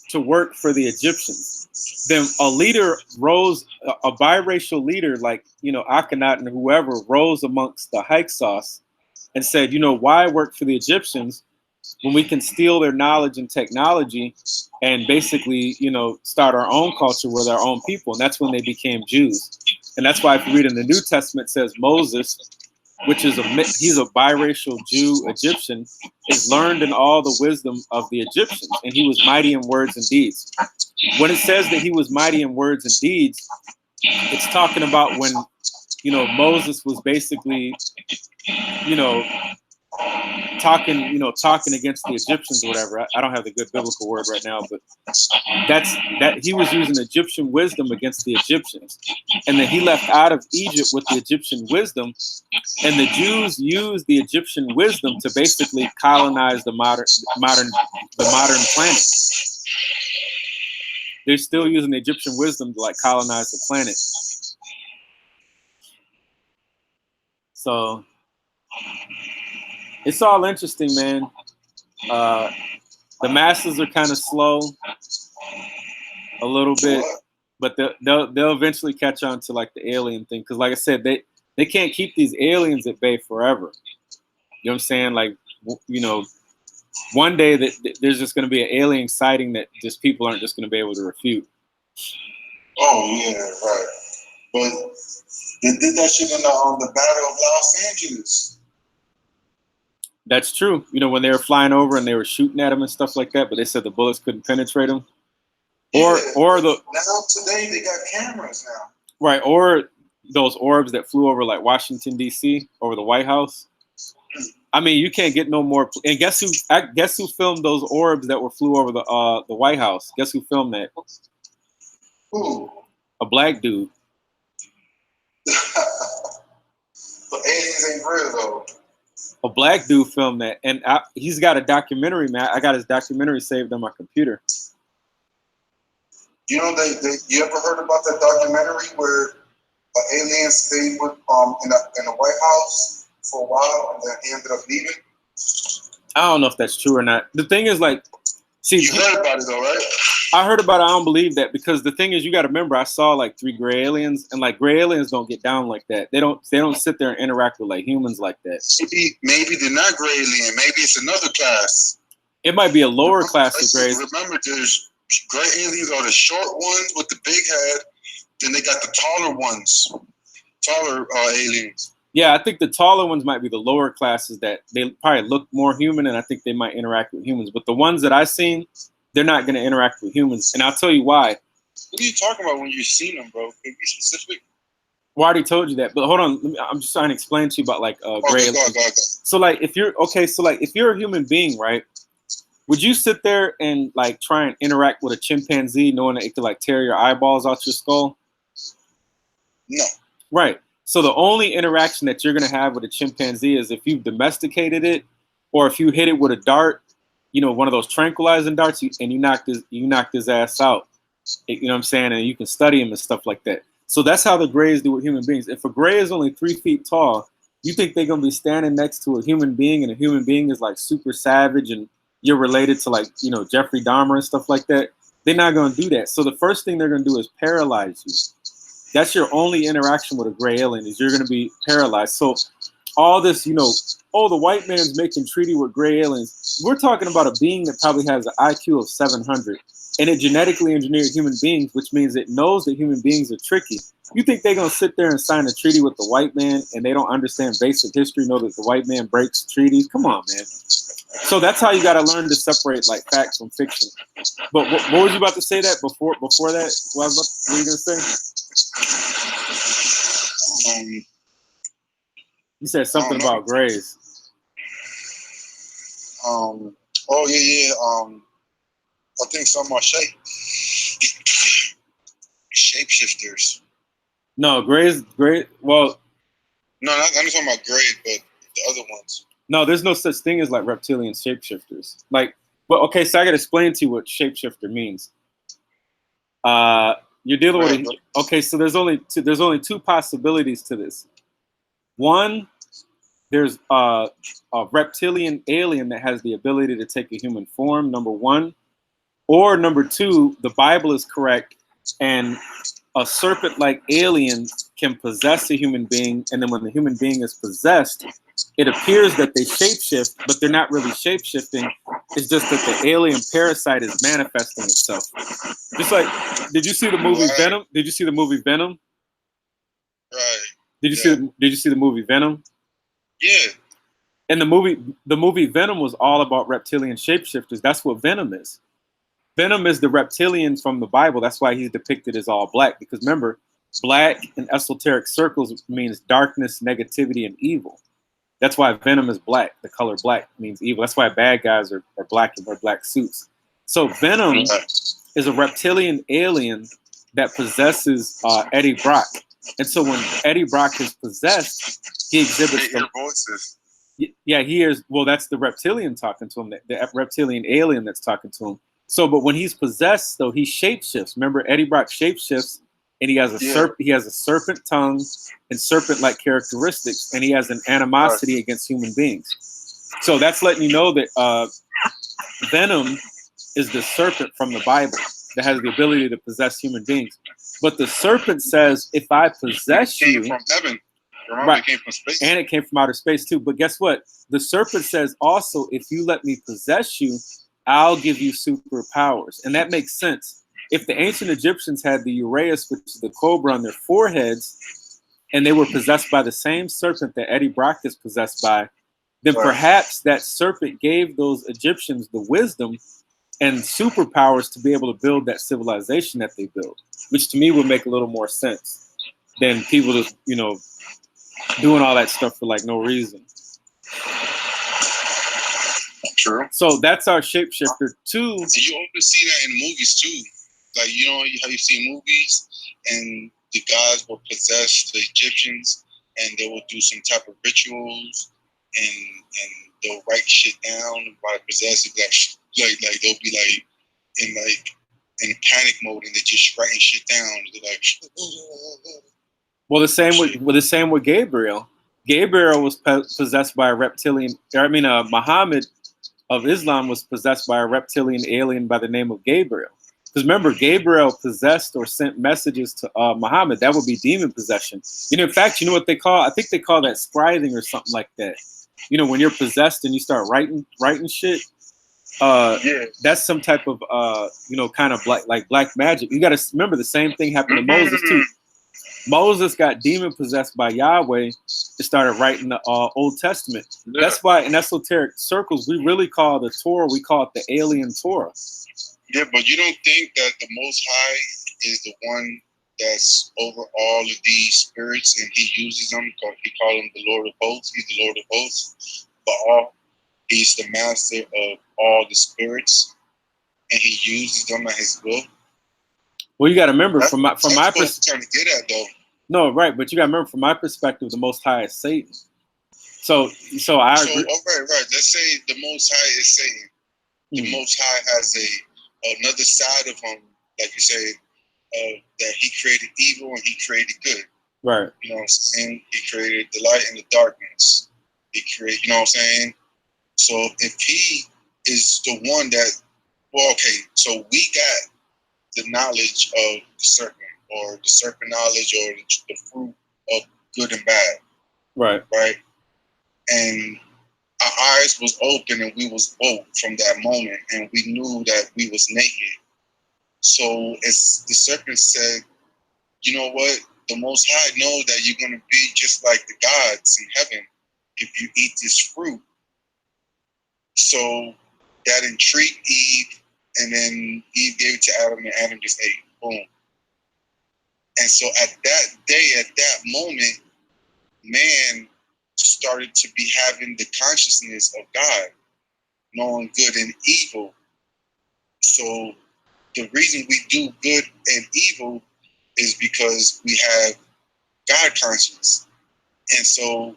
to work for the Egyptians. Then a leader rose, a biracial leader like, Akhenaten and whoever rose amongst the Hyksos and said, why work for the Egyptians when we can steal their knowledge and technology and basically, start our own culture with our own people. And that's when they became Jews. And that's why if you read in the New Testament, it says Moses, which is he's a biracial Jew Egyptian, is learned in all the wisdom of the Egyptians. And he was mighty in words and deeds. When it says that he was mighty in words and deeds, it's talking about when, Moses was basically, talking against the Egyptians or whatever. I don't have the good biblical word right now, but that he was using Egyptian wisdom against the Egyptians. And then he left out of Egypt with the Egyptian wisdom, and the Jews used the Egyptian wisdom to basically colonize the modern planet. They're still using Egyptian wisdom to like colonize the planet. So it's all interesting, man. The masses are kind of slow a little bit, but they'll eventually catch on to like the alien thing. Because like I said, they can't keep these aliens at bay forever. You know what I'm saying? Like, you know, one day that there's just going to be an alien sighting that just people aren't just going to be able to refute. Oh yeah, right. But they did that shit in the Battle of Los Angeles. That's true. You know, when they were flying over and they were shooting at them and stuff like that, but they said the bullets couldn't penetrate them. Or the now today they got cameras now. Right, or those orbs that flew over like Washington D.C. over the White House. I mean, you can't get no more. And guess who filmed those orbs that were flew over the White House? Guess who filmed that? Who? A black dude. But aliens ain't real though. A black dude filmed that, and he's got a documentary, man. I got his documentary saved on my computer. You know, you ever heard about that documentary where an alien stayed with in the White House for a while and then he ended up leaving? I don't know if that's true or not. The thing is, like, see, you heard about it though, right? I heard about it. I don't believe that, because the thing is, you got to remember, I saw like 3 gray aliens, and like gray aliens don't get down like that. They don't sit there and interact with like humans like that. Maybe they're not gray alien. Maybe it's another class. It might be a lower class of grays. Remember, there's gray aliens are the short ones with the big head. Then they got the taller ones, taller aliens. Yeah, I think the taller ones might be the lower classes that they probably look more human, and I think they might interact with humans. But the ones that I've seen, they're not going to interact with humans, and I'll tell you why. What are you talking about when you've seen them, bro? Can you be specific? Well, I already told you that, but hold on. I'm just trying to explain to you about like gray. Okay, go. So like if you're a human being, right? Would you sit there and like try and interact with a chimpanzee, knowing that it could like tear your eyeballs out your skull? No. Right. So the only interaction that you're going to have with a chimpanzee is if you've domesticated it, or if you hit it with a dart, you know, one of those tranquilizing darts, and you knocked his ass out. You know what I'm saying? And you can study him and stuff like that. So that's how the grays do with human beings. If a gray is only 3 feet tall, you think they're going to be standing next to a human being, and a human being is like super savage and you're related to like, you know, Jeffrey Dahmer and stuff like that? They're not going to do that. So the first thing they're going to do is paralyze you. That's your only interaction with a gray alien, is you're going to be paralyzed. So all this, you know, oh, the white man's making treaty with gray aliens. We're talking about a being that probably has an IQ of 700, and it genetically engineered human beings, which means it knows that human beings are tricky. You think they're going to sit there and sign a treaty with the white man, and they don't understand basic history, know that the white man breaks treaties? Come on, man. So that's how you got to learn to separate like facts from fiction. But what was you about to say that before that? What were you going to say? You said something about grays. Oh yeah. I think some are shapeshifters. No, grays. Well, no, I'm not talking about gray, but the other ones. No, there's no such thing as like reptilian shapeshifters. Like, well, okay, so I got to explain to you what shapeshifter means. You're dealing with okay, so there's only two possibilities to this. One, there's a reptilian alien that has the ability to take a human form, number one. Or number two, the Bible is correct, and a serpent-like alien can possess a human being, and then when the human being is possessed, it appears that they shapeshift, but they're not really shapeshifting. It's just that the alien parasite is manifesting itself. Just like, did you see the movie Venom? Did you see the movie Venom? Right. Did you see the movie Venom? Yeah. And the movie Venom was all about reptilian shapeshifters. That's what Venom is. Venom is the reptilian from the Bible. That's why he's depicted as all black. Because remember, black in esoteric circles means darkness, negativity, and evil. That's why Venom is black. The color black means evil. That's why bad guys are black and wear black suits. So Venom is a reptilian alien that possesses Eddie Brock. And so when Eddie Brock is possessed, he exhibits the voices. Yeah, he hears. Well, that's the reptilian talking to him. The reptilian alien that's talking to him. So, but when he's possessed, though, he shapeshifts. Remember, Eddie Brock shapeshifts, and he has a Yeah. He has a serpent tongue and serpent-like characteristics, and he has an animosity against human beings. So that's letting you know that Venom is the serpent from the Bible that has the ability to possess human beings. But the serpent says, "If I possess It came you," from heaven. Remember, right, it came from space. and it came from outer space too. But guess what? The serpent says also, "If you let me possess you, I'll give you superpowers," and that makes sense. If the ancient Egyptians had the uraeus, which is the cobra, on their foreheads, and they were possessed by the same serpent that Eddie Brock is possessed by, then Right. perhaps that serpent gave those Egyptians the wisdom and superpowers to be able to build that civilization that they built, which to me would make a little more sense than people just, doing all that stuff for like no reason. True. So that's our shapeshifter too. And you often see that in movies too. Like, you know how you see movies and the gods will possess the Egyptians and they will do some type of rituals and they'll write shit down by possessing like they'll be in panic mode and they're just writing shit down. They're like, well, the same with Gabriel. Gabriel was possessed by a reptilian. Muhammad of Islam was possessed by a reptilian alien by the name of Gabriel. Because remember, Gabriel possessed or sent messages to Muhammad. That would be demon possession. In fact, you know what they call? I think they call that scrithing or something like that. When you're possessed and you start writing shit. yeah. That's some type of kind of black magic. You got to remember the same thing happened to Moses too. Moses got demon possessed by Yahweh and started writing the Old Testament. Yeah. That's why in esoteric circles we really call the Torah, we call it the alien Torah. Yeah, but you don't think that the Most High is the one that's over all of these spirits and he uses them? He called him the Lord of Hosts. He's the Lord of Hosts. But he's the master of all the spirits and he uses them at his will. Well, you got to remember from my perspective. Trying to get at though. No, right, but you got to remember from my perspective, the Most High is Satan. So I agree. Right. Let's say the Most High is Satan. The Most High has another side of him, like you say, that he created evil and he created good. Right. You know what I'm saying? He created the light and the darkness. He created, you know what I'm saying? So if he is the one that, so we got the knowledge of the serpent, or the serpent knowledge, or the fruit of good and bad. Right. Right. And our eyes was open and we was woke from that moment and we knew that we was naked. So as the serpent said, you know what? The Most High knows that you're going to be just like the gods in heaven if you eat this fruit. So that intrigued Eve, and then Eve gave it to Adam and Adam just ate. Boom. And so at that day, at that moment, man started to be having the consciousness of God, knowing good and evil. So the reason we do good and evil is because we have God consciousness. And so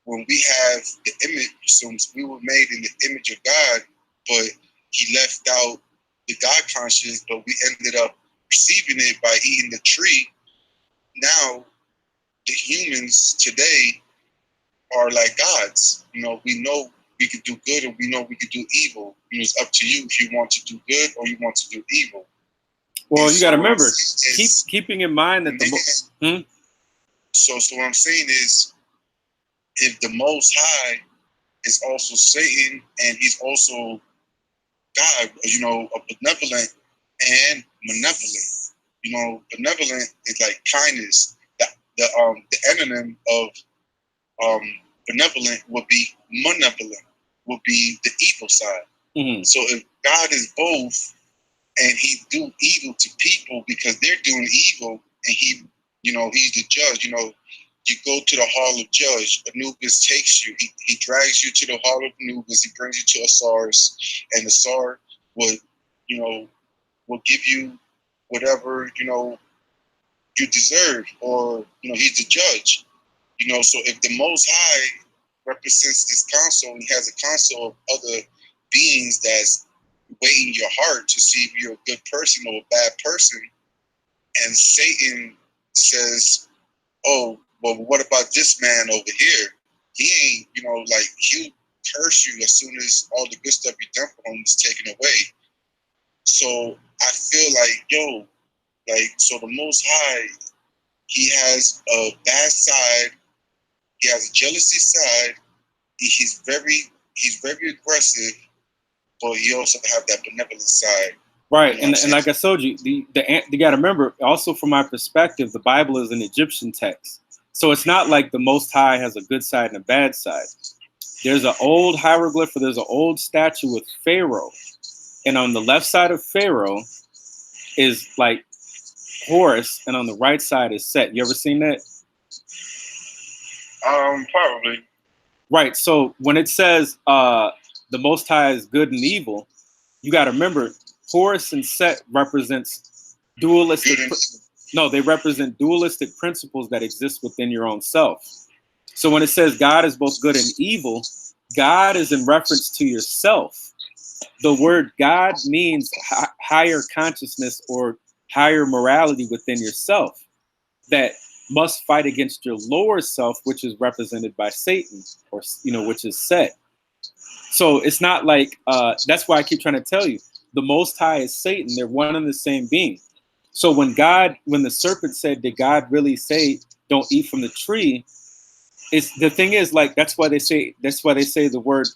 when we have the image, so we were made in the image of God, but he left out the God consciousness, but we ended up receiving it by eating the tree. Now, the humans today are like gods. We know we could do good or we know we could do evil. It's up to you if you want to do good or you want to do evil. Well, and you got to remember, keeping in mind that So what I'm saying is, if the Most High is also Satan and he's also God, a benevolent and malevolent. Benevolent is like kindness. The anonym of benevolent would be malevolent, would be the evil side. Mm-hmm. So if God is both and he do evil to people because they're doing evil, and he's the judge. You go to the hall of judge. Anubis takes you. He drags you to the hall of Anubis. He brings you to Osiris, and Osiris would give you whatever you deserve, or he's the judge. So if the Most High represents this council, and he has a council of other beings that's weighing your heart to see if you're a good person or a bad person. And Satan says, oh, well, what about this man over here? He ain't, like, he'll curse you as soon as all the good stuff you done for him is taken away. So I feel like, so the Most High, he has a bad side, he has a jealousy side, he's very aggressive, but he also have that benevolent side. Right, and like I told you, you got to remember, also from my perspective, the Bible is an Egyptian text. So it's not like the Most High has a good side and a bad side. There's an old hieroglyph, there's an old statue with Pharaoh. And on the left side of Pharaoh is like Horus, and on the right side is Set. You ever seen that? Probably. Right, so when it says the Most High is good and evil, you got to remember, Horus and Set represents dualistic. No, they represent dualistic principles that exist within your own self. So when it says God is both good and evil, God is in reference to yourself. The word God means higher consciousness or higher morality within yourself that must fight against your lower self, which is represented by Satan, or which is Set. So it's not like that's why I keep trying to tell you, the Most High is Satan. They're one and the same being. So when the serpent said, did God really say, don't eat from the tree? The thing is, like, that's why they say the word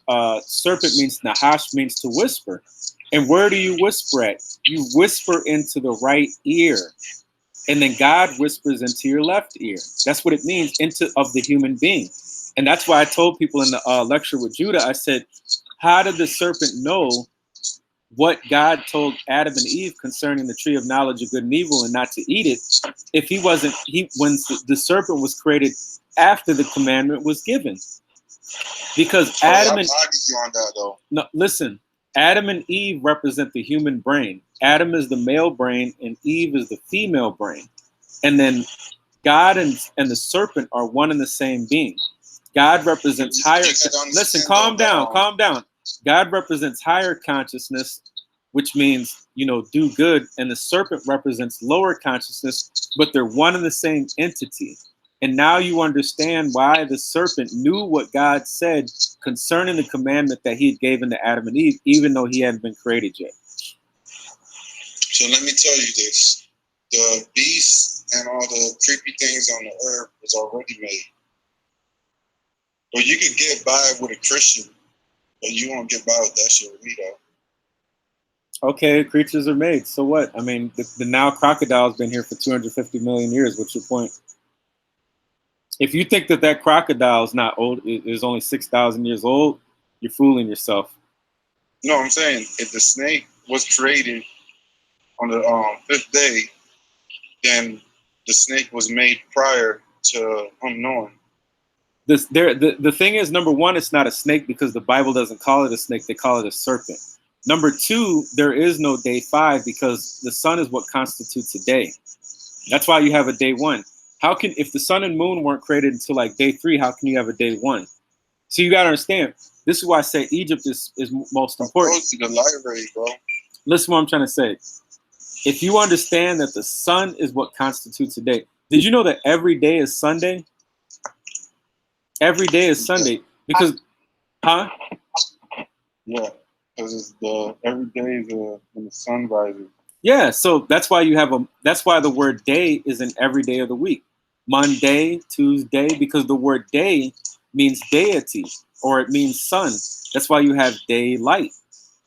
serpent means nahash, means to whisper. And where do you whisper at? You whisper into the right ear. And then God whispers into your left ear. That's what it means, of the human being. And that's why I told people in the lecture with Judah, I said, how did the serpent know what God told Adam and Eve concerning the tree of knowledge of good and evil and not to eat it, if when the serpent was created after the commandment was given? Because Adam and you on that, though. No, listen, Adam and Eve represent the human brain. Adam is the male brain and Eve is the female brain. And then God and the serpent are one and the same being. God represents higher. Listen, calm down. God represents higher consciousness, which means, do good. And the serpent represents lower consciousness, but they're one and the same entity. And now you understand why the serpent knew what God said concerning the commandment that he had given to Adam and Eve, even though he hadn't been created yet. So let me tell you this. The beasts and all the creepy things on the earth was already made. But you can get by with a Christian, but you won't get by with that shit with me, though. Okay, creatures are made. So what? I mean, the Nile crocodile's been here for 250 million years. What's your point? If you think that crocodile is not old, is only 6,000 years old, you're fooling yourself. No, I'm saying if the snake was created on the fifth day, then the snake was made prior to unknown. The thing is, number one, it's not a snake because the Bible doesn't call it a snake; they call it a serpent. Number two, there is no day 5 because the sun is what constitutes a day. That's why you have a day 1. If the sun and moon weren't created until like day 3, how can you have a day 1? So you gotta understand. This is why I say Egypt is most important. To the library, bro. Listen, what I'm trying to say. If you understand that the sun is what constitutes a day, did you know that every day is Sunday? Every day is Sunday because, huh? Yeah, because every day is when the sun rises. Yeah, so that's why that's why the word day is in every day of the week. Monday, Tuesday, because the word day means deity or it means sun. That's why you have daylight.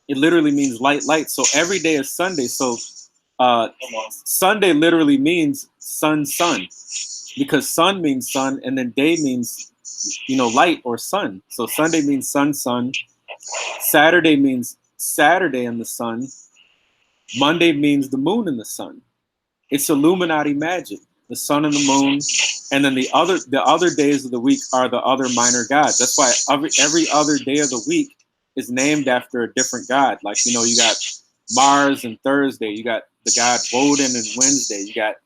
It literally means light. So every day is Sunday. So Sunday literally means sun, because sun means sun, and then day means light or sun. So Sunday means sun. Saturday means Saturday and the sun. Monday means the moon and the sun. It's Illuminati magic. The sun and the moon, and then the other days of the week are the other minor gods. That's why every other day of the week is named after a different god. Like you got Mars and Thursday. You got the god Woden and Wednesday. You got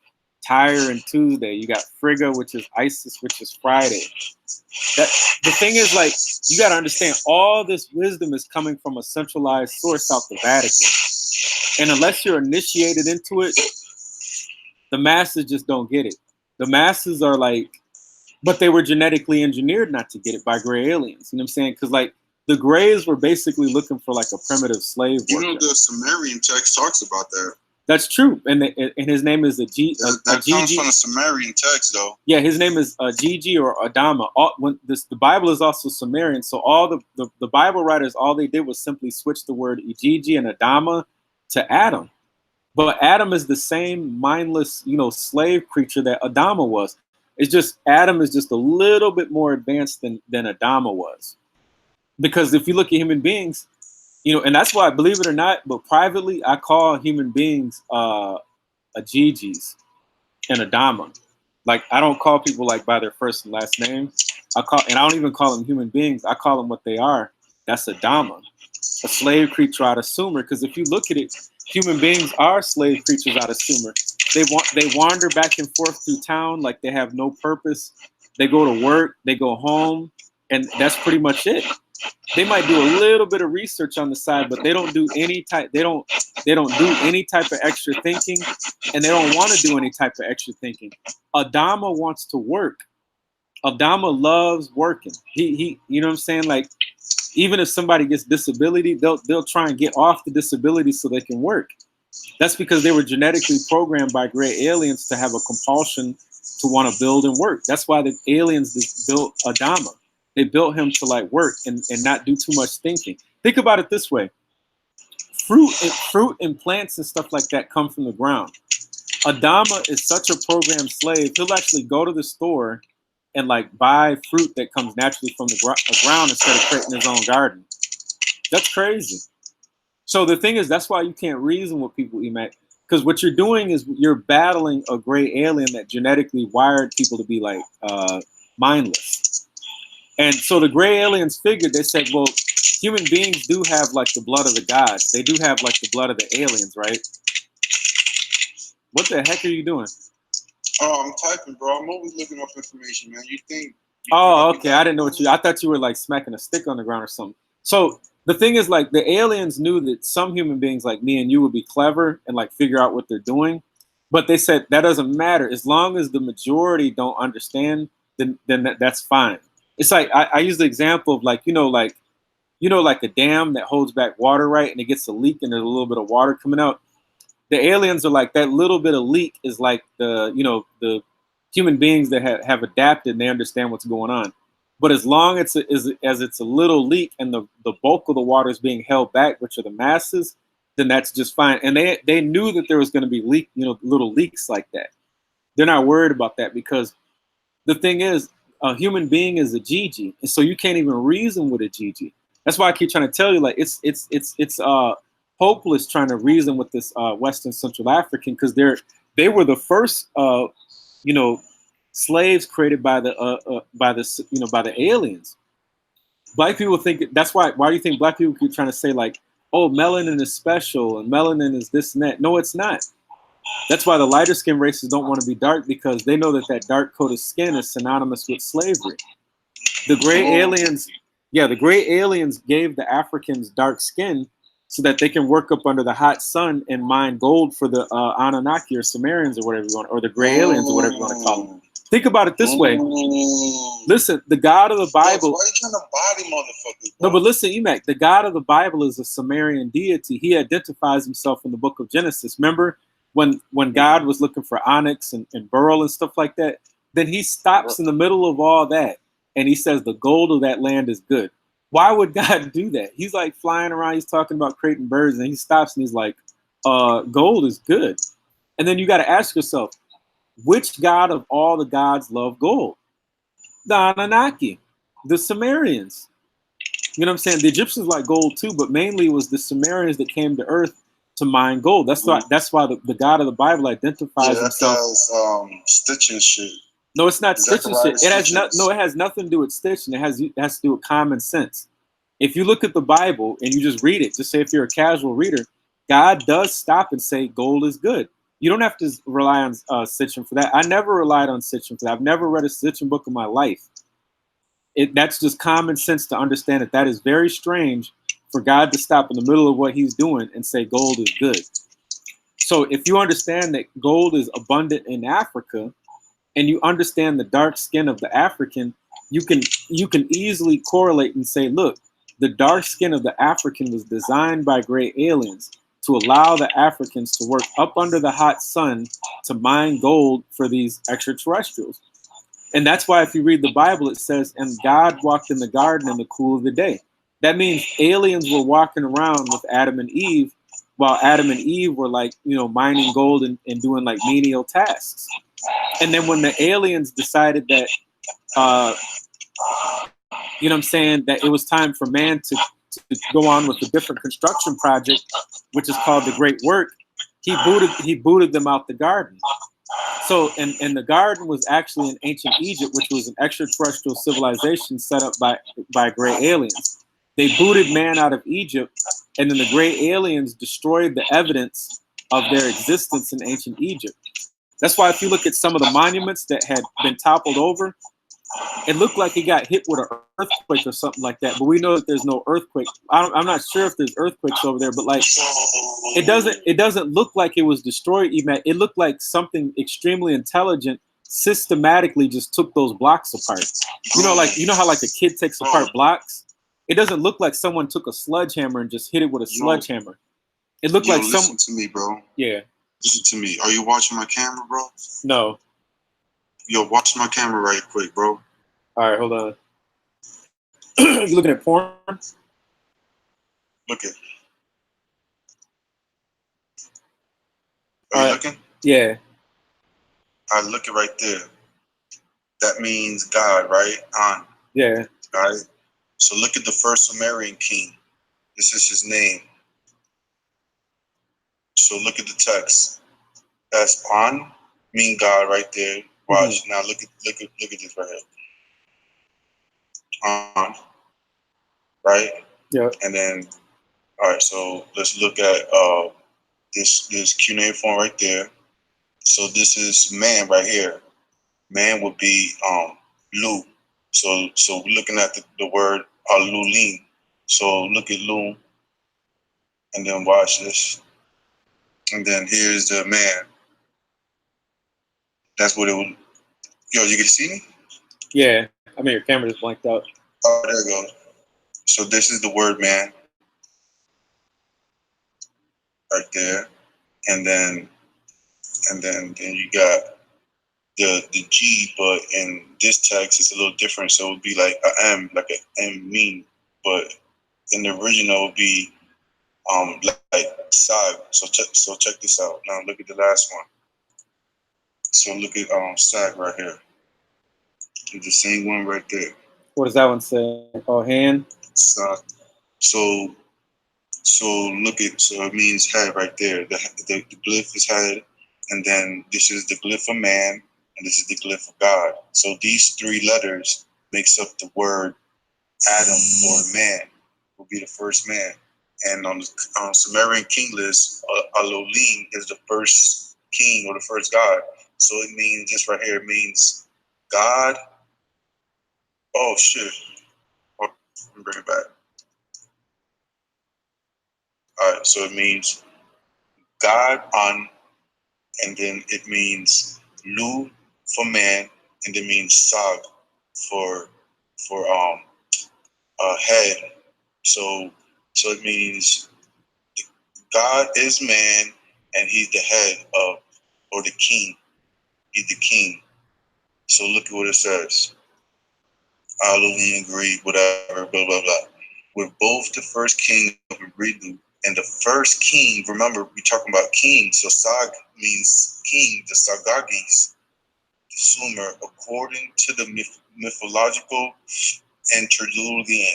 Tyre and Tuesday. You got Frigga, which is Isis, which is Friday. That the thing is, like, you got to understand, all this wisdom is coming from a centralized source out the Vatican. And unless you're initiated into it, the masses just don't get it. The masses are like, but they were genetically engineered not to get it by gray aliens. You know what I'm saying? Because like the grays were basically looking for like a primitive slave worker. You know, the Sumerian text talks about that. That's true, and his name is That comes from the Sumerian text, though. Yeah, his name is Gigi or Adama. The Bible is also Sumerian, so all the Bible writers, all they did was simply switch the word Gigi and Adama to Adam. But Adam is the same mindless, slave creature that Adama was. It's just Adam is just a little bit more advanced than Adama was. Because if you look at human beings, and that's why, believe it or not, but privately, I call human beings a Gigi's and Adama. Like, I don't call people like by their first and last name. And I don't even call them human beings. I call them what they are. That's Adama, a slave creature out of Sumer. Because if you look at it, human beings are slave creatures out of Sumer. They wander back and forth through town like they have no purpose. They go to work, they go home, and that's pretty much it. They might do a little bit of research on the side, but they don't do any type. They don't do any type of extra thinking, and they don't want to do any type of extra thinking. Adama wants to work. Adama loves working. He you know what I'm saying? Like, even if somebody gets disability, they'll try and get off the disability so they can work. That's because they were genetically programmed by gray aliens to have a compulsion to want to build and work. That's why the aliens just built Adama. They built him to like work and not do too much thinking. Think about it this way. Fruit and plants and stuff like that come from the ground. Adama is such a programmed slave, he'll actually go to the store and like buy fruit that comes naturally from the ground instead of creating his own garden. That's crazy. So the thing is, that's why you can't reason with people, Emac, because what you're doing is you're battling a gray alien that genetically wired people to be like mindless. And so the gray aliens figured, they said, well, human beings do have like the blood of the gods. They do have like the blood of the aliens, right? What the heck are you doing? Oh, I'm typing, bro. I'm always looking up information, man. Oh, okay. I didn't know I thought you were like smacking a stick on the ground or something. So the thing is, like, the aliens knew that some human beings like me and you would be clever and like figure out what they're doing. But they said that doesn't matter. As long as the majority don't understand, then that's fine. It's like I use the example of like a dam that holds back water, right? And it gets a leak and there's a little bit of water coming out. The aliens are like, that little bit of leak is like the human beings that have adapted and they understand what's going on. But as long as it's a little leak and the bulk of the water is being held back, which are the masses, then that's just fine. And they knew that there was going to be little leaks like that. They're not worried about that because the thing is, a human being is a Gigi, and so you can't even reason with a Gigi. That's why I keep trying to tell you, like, it's hopeless trying to reason with this Western Central African, because they were the first slaves created by the aliens. Black people think that's why do you think black people keep trying to say like, oh, melanin is special and melanin is this and that? No, it's not. That's why the lighter skin races don't want to be dark, because they know that dark coated skin is synonymous with slavery. The gray aliens gave the Africans dark skin so that they can work up under the hot sun and mine gold for the Anunnaki or Sumerians or whatever you want, or the gray aliens or whatever you want to call them. Think about it this way. Listen, the God of the Bible. Why are you trying to body motherfuckers? No, but listen, Emac, the God of the Bible is a Sumerian deity. He identifies himself in the book of Genesis. Remember when God was looking for onyx and beryl and stuff like that? Then he stops in the middle of all that and he says the gold of that land is good. Why would God do that? He's like flying around, he's talking about creating birds, and he stops and he's like, gold is good. And then you got to ask yourself, which God of all the gods love gold? The Anunnaki, the Sumerians. You know what I'm saying? The Egyptians like gold too, but mainly it was the Sumerians that came to Earth to mine gold. That's why the God of the Bible identifies himself. Stitching shit. No, it's not stitching shit. It has nothing to do with stitching. It has to do with common sense. If you look at the Bible and you just read it, just say if you're a casual reader, God does stop and say gold is good. You don't have to rely on Sitchin for that. I never relied on Sitchin for that. I've never read a Sitchin book in my life. That's just common sense to understand that that is very strange for God to stop in the middle of what he's doing and say gold is good. So if you understand that gold is abundant in Africa, and you understand the dark skin of the African, you can easily correlate and say, look, the dark skin of the African was designed by great aliens to allow the Africans to work up under the hot sun to mine gold for these extraterrestrials. And that's why if you read the Bible, it says, and God walked in the garden in the cool of the day. That means aliens were walking around with Adam and Eve while Adam and Eve were like, mining gold and doing like menial tasks. And then when the aliens decided that, that it was time for man to go on with a different construction project, which is called the Great Work, he booted them out the garden. So, and the garden was actually in ancient Egypt, which was an extraterrestrial civilization set up by great aliens. They booted man out of Egypt, and then the great aliens destroyed the evidence of their existence in ancient Egypt. That's why if you look at some of the monuments that had been toppled over, it looked like it got hit with an earthquake or something like that. But we know that there's no earthquake. I'm not sure if there's earthquakes over there, but like it doesn't look like it was destroyed. Even it looked like something extremely intelligent systematically just took those blocks apart. You know how like a kid takes apart blocks. It doesn't look like someone took a sledgehammer and just hit it with a sledgehammer. It looked like listen to me, bro. Yeah. Listen to me. Are you watching my camera, bro? No. Yo, watch my camera right quick, bro. All right, hold on. You looking at porn? Look at. Are you looking? Yeah. I look it right there. That means God, right? On. Yeah. Right. So look at the first Sumerian king. This is his name. So look at the text. That's on, mean God right there. Watch. Now look at this right here. On. Right? Yeah. And then all right, so let's look at this cuneiform right there. So this is man right here. Man would be Lu. So we're looking at the word Lulin. So look at Lu, and then watch this. And then here's the man. That's what it would. Yo, you can see me? Yeah. I mean, your camera just blanked out. Oh, there it goes. So this is the word man. Right there. And then you got the G, but in this text it's a little different. So it would be like a M, like an M mean. But in the original it would be like Sag. So check this out. Now look at the last one. So look at Sag right here. It's the same one right there. What does that one say? Oh, hand. Sag. So look at, so it means head right there. The glyph is head, and then this is the glyph of man, and this is the glyph of God. So these three letters makes up the word Adam or man, will be the first man. And on the Sumerian king list, Alolim is the first king or the first god. So it means, just right here, it means God. Oh shit! Let me bring it back. All right, so it means God on, and then it means Lu for man, and it means Sag for head. So it means God is man, and he's the head of, or the king. He's the king. So look at what it says. Hallelujah, agree, whatever, blah blah blah. We're both the first king of Eridu. And the first king, remember, we're talking about king. So Sag means king, the Sagagis, the Sumer, according to the mythological Interludian,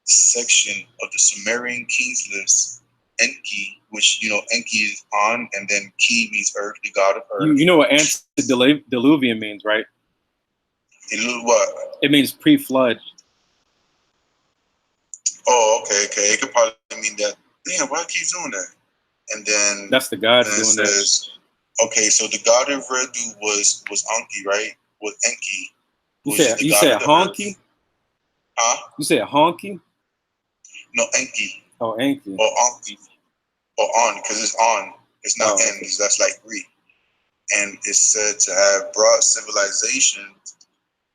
section of the Sumerian kings list, Enki, which, Enki is on, and then Ki means earth, the god of earth. You know what antediluvian means, right? What? It means pre-flood. Oh, okay. It could probably mean that. Damn, why keep doing that? And then that's the God doing that. Okay, so the god of Eridu was Anki, right? Was Enki, You which is said the you god said of the earth. honky. Huh? You said honky. No, Enki Oh, Anki. or Anki or on, because it's on. It's not Oh, N. That's like Greek. And it's said to have brought civilization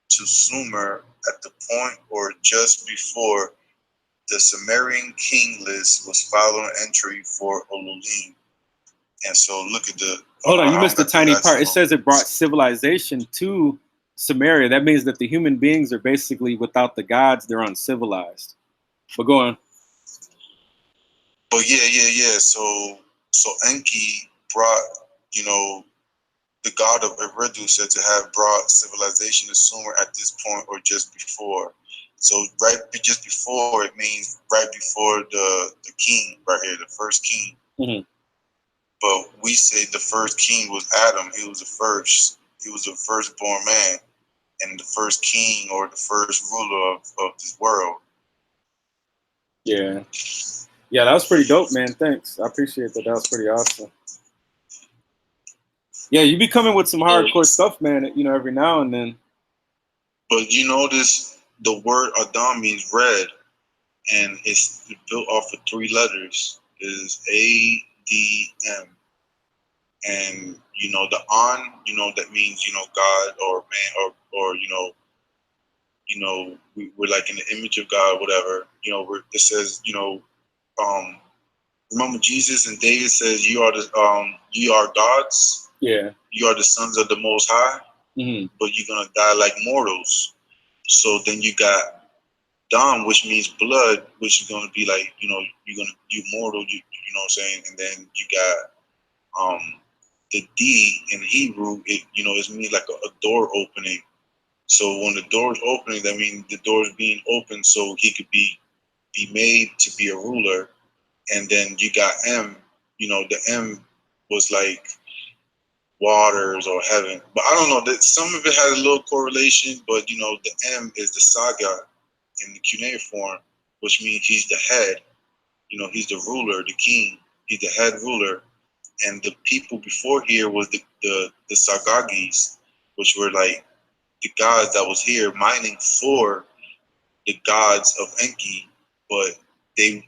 to Sumer at the point or just before the Sumerian king list was following entry for Ululim. And so look at the. hold on, I you don't missed the got the tiny exact part. It same. says it brought civilization to Samaria. That means that the human beings are basically without the gods. They're uncivilized. But go on. But yeah. So Enki brought, you know, the god of Eridu said to have brought civilization to Sumer at this point or just before. So just before, it means right before the king right here, the first king. Mhm. But we say the first king was Adam. He was the first. He was the firstborn man and the first king or the first ruler of this world. Yeah. Yeah, that was pretty dope, man. Thanks. I appreciate that. That was pretty awesome. Yeah, you be coming with some hardcore stuff, man, you know, every now and then. But you notice the word Adam means red, and it's built off of 3 letters. Is ADM. And you know the on, you know, that means, you know, God or man or we're like in the image of God, whatever. You know, it says, you know, remember Jesus and David says, you are gods. Yeah. You are the sons of the Most High, but you're gonna die like mortals. So then you got Dam, which means blood, which is gonna be like, you know, you mortal, you know what I'm saying, and then you got the D in Hebrew, it means like a door opening. So when the door is opening, that means the door is being opened so he could be made to be a ruler. And then you got M, you know, the M was like waters or heaven. But I don't know, that some of it has a little correlation, but you know, the M is the saga in the cuneiform, which means he's the head. You know, he's the ruler, the king. He's the head ruler. And the people before here was the Sagagis, which were like the gods that was here mining for the gods of Enki, but they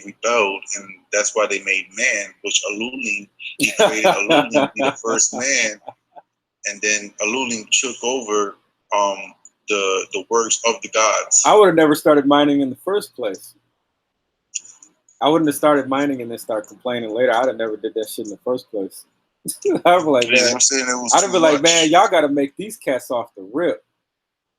rebelled, and that's why they made man, which Ululim, he created Ululim to be the first man, and then Ululim took over the works of the gods. I would have never started mining in the first place. I wouldn't have started mining and then start complaining later. I'd have never did that shit in the first place. I'd be like, man, I'd have been like, man, y'all got to make these cats off the rip.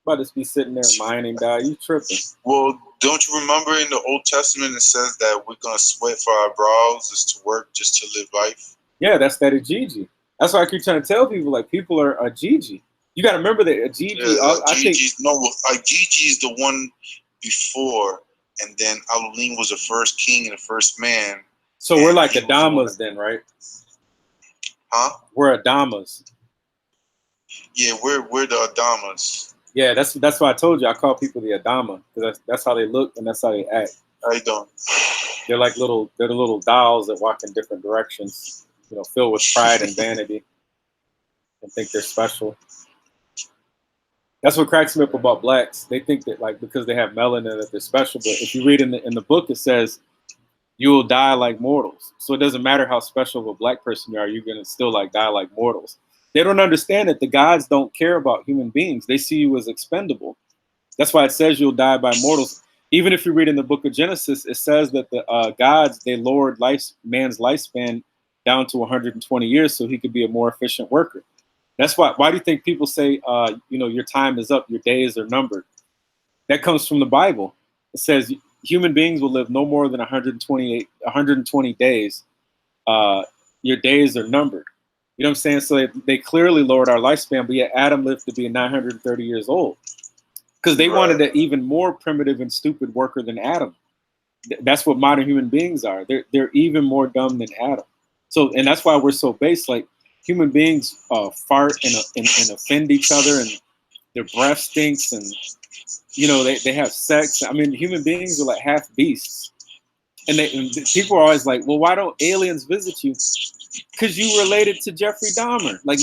About to be sitting there mining, dog. You tripping? Well, don't you remember in the Old Testament it says that we're gonna sweat for our brows is to work just to live life? Yeah, that's that Ajiji. That's why I keep trying to tell people, like, people are Ajiji. You got to remember that Ajiji. Yeah, Ajiji is the one before, and then Ululim was the first king and the first man. So we're like Adamas then, right? Huh? We're Adamas. Yeah, we're the Adamas. Yeah, that's why I told you I call people the Adama, because that's how they look and that's how they act. I don't. They're like the little dolls that walk in different directions, you know, filled with pride and vanity, and think they're special. That's what cracks me up about blacks. They think that, like, because they have melanin that they're special. But if you read in the book, it says you will die like mortals. So it doesn't matter how special of a black person you are, you're gonna still like die like mortals. They don't understand that the gods don't care about human beings. They see you as expendable. That's why it says you'll die by mortals. Even if you read in the book of Genesis, it says that the gods, they lowered man's lifespan down to 120 years so he could be a more efficient worker. That's why do you think people say, you know, your time is up, your days are numbered? That comes from the Bible. It says human beings will live no more than 120 days. Your days are numbered. You know what I'm saying? So they clearly lowered our lifespan, but yet Adam lived to be 930 years old because they wanted an even more primitive and stupid worker than Adam. That's what modern human beings are. They're even more dumb than Adam. So, and that's why we're so base. Like, human beings fart and offend each other, and their breath stinks, and you know they have sex. I mean, human beings are like half beasts, and people are always like, "Well, why don't aliens visit you?" because you related to Jeffrey Dahmer. Like,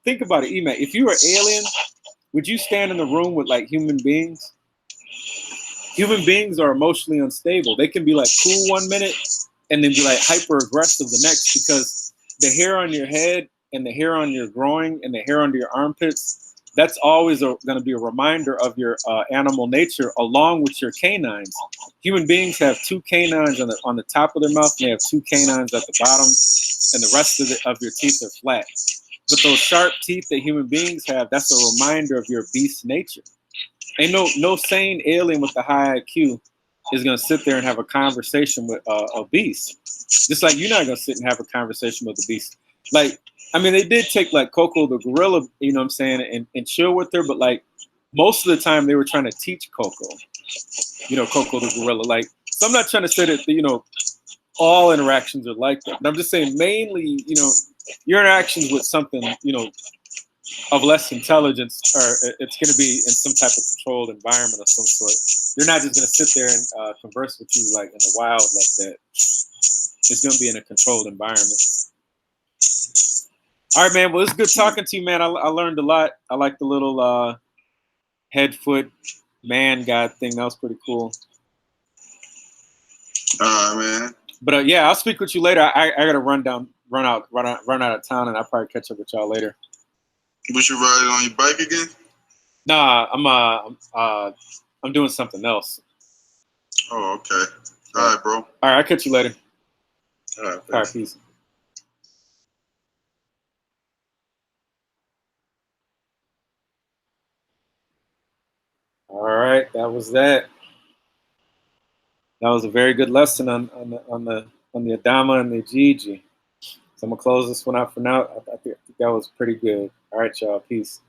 think about it, Emac. If you were alien, would you stand in the room with like human beings? Human beings are emotionally unstable. They can be like cool 1 minute and then be like hyper aggressive the next, because the hair on your head and the hair on your groin and the hair under your armpits, that's always going to be a reminder of your animal nature, along with your canines. Human beings have 2 canines on the top of their mouth, and they have 2 canines at the bottom, and the rest of your teeth are flat. But those sharp teeth that human beings have, that's a reminder of your beast nature. Ain't no sane alien with a high IQ is gonna sit there and have a conversation with a beast. Just like you're not gonna sit and have a conversation with a beast. Like, I mean, they did take like Coco the gorilla, you know what I'm saying, and chill with her, but like most of the time they were trying to teach Coco, you know, Coco the gorilla. Like, so I'm not trying to say that, you know, all interactions are like that, but I'm just saying mainly, you know, your interactions with something, you know, of less intelligence, or it's going to be in some type of controlled environment of some sort. You're not just going to sit there and converse with you like in the wild like that. It's going to be in a controlled environment. All right, man. Well, it's good talking to you, man. I learned a lot. I like the little head, foot, man god thing. That was pretty cool. All right, man. But yeah, I'll speak with you later. I got to run out of town, and I'll probably catch up with y'all later. Was you riding on your bike again? Nah, I'm doing something else. Oh, okay. All right, bro. All right, I'll catch you later. All right, all right, peace. All right, that was that. That was a very good lesson on the Adama and the Gigi. So I'm gonna close this one out for now. I think that was pretty good. All right, y'all. Peace.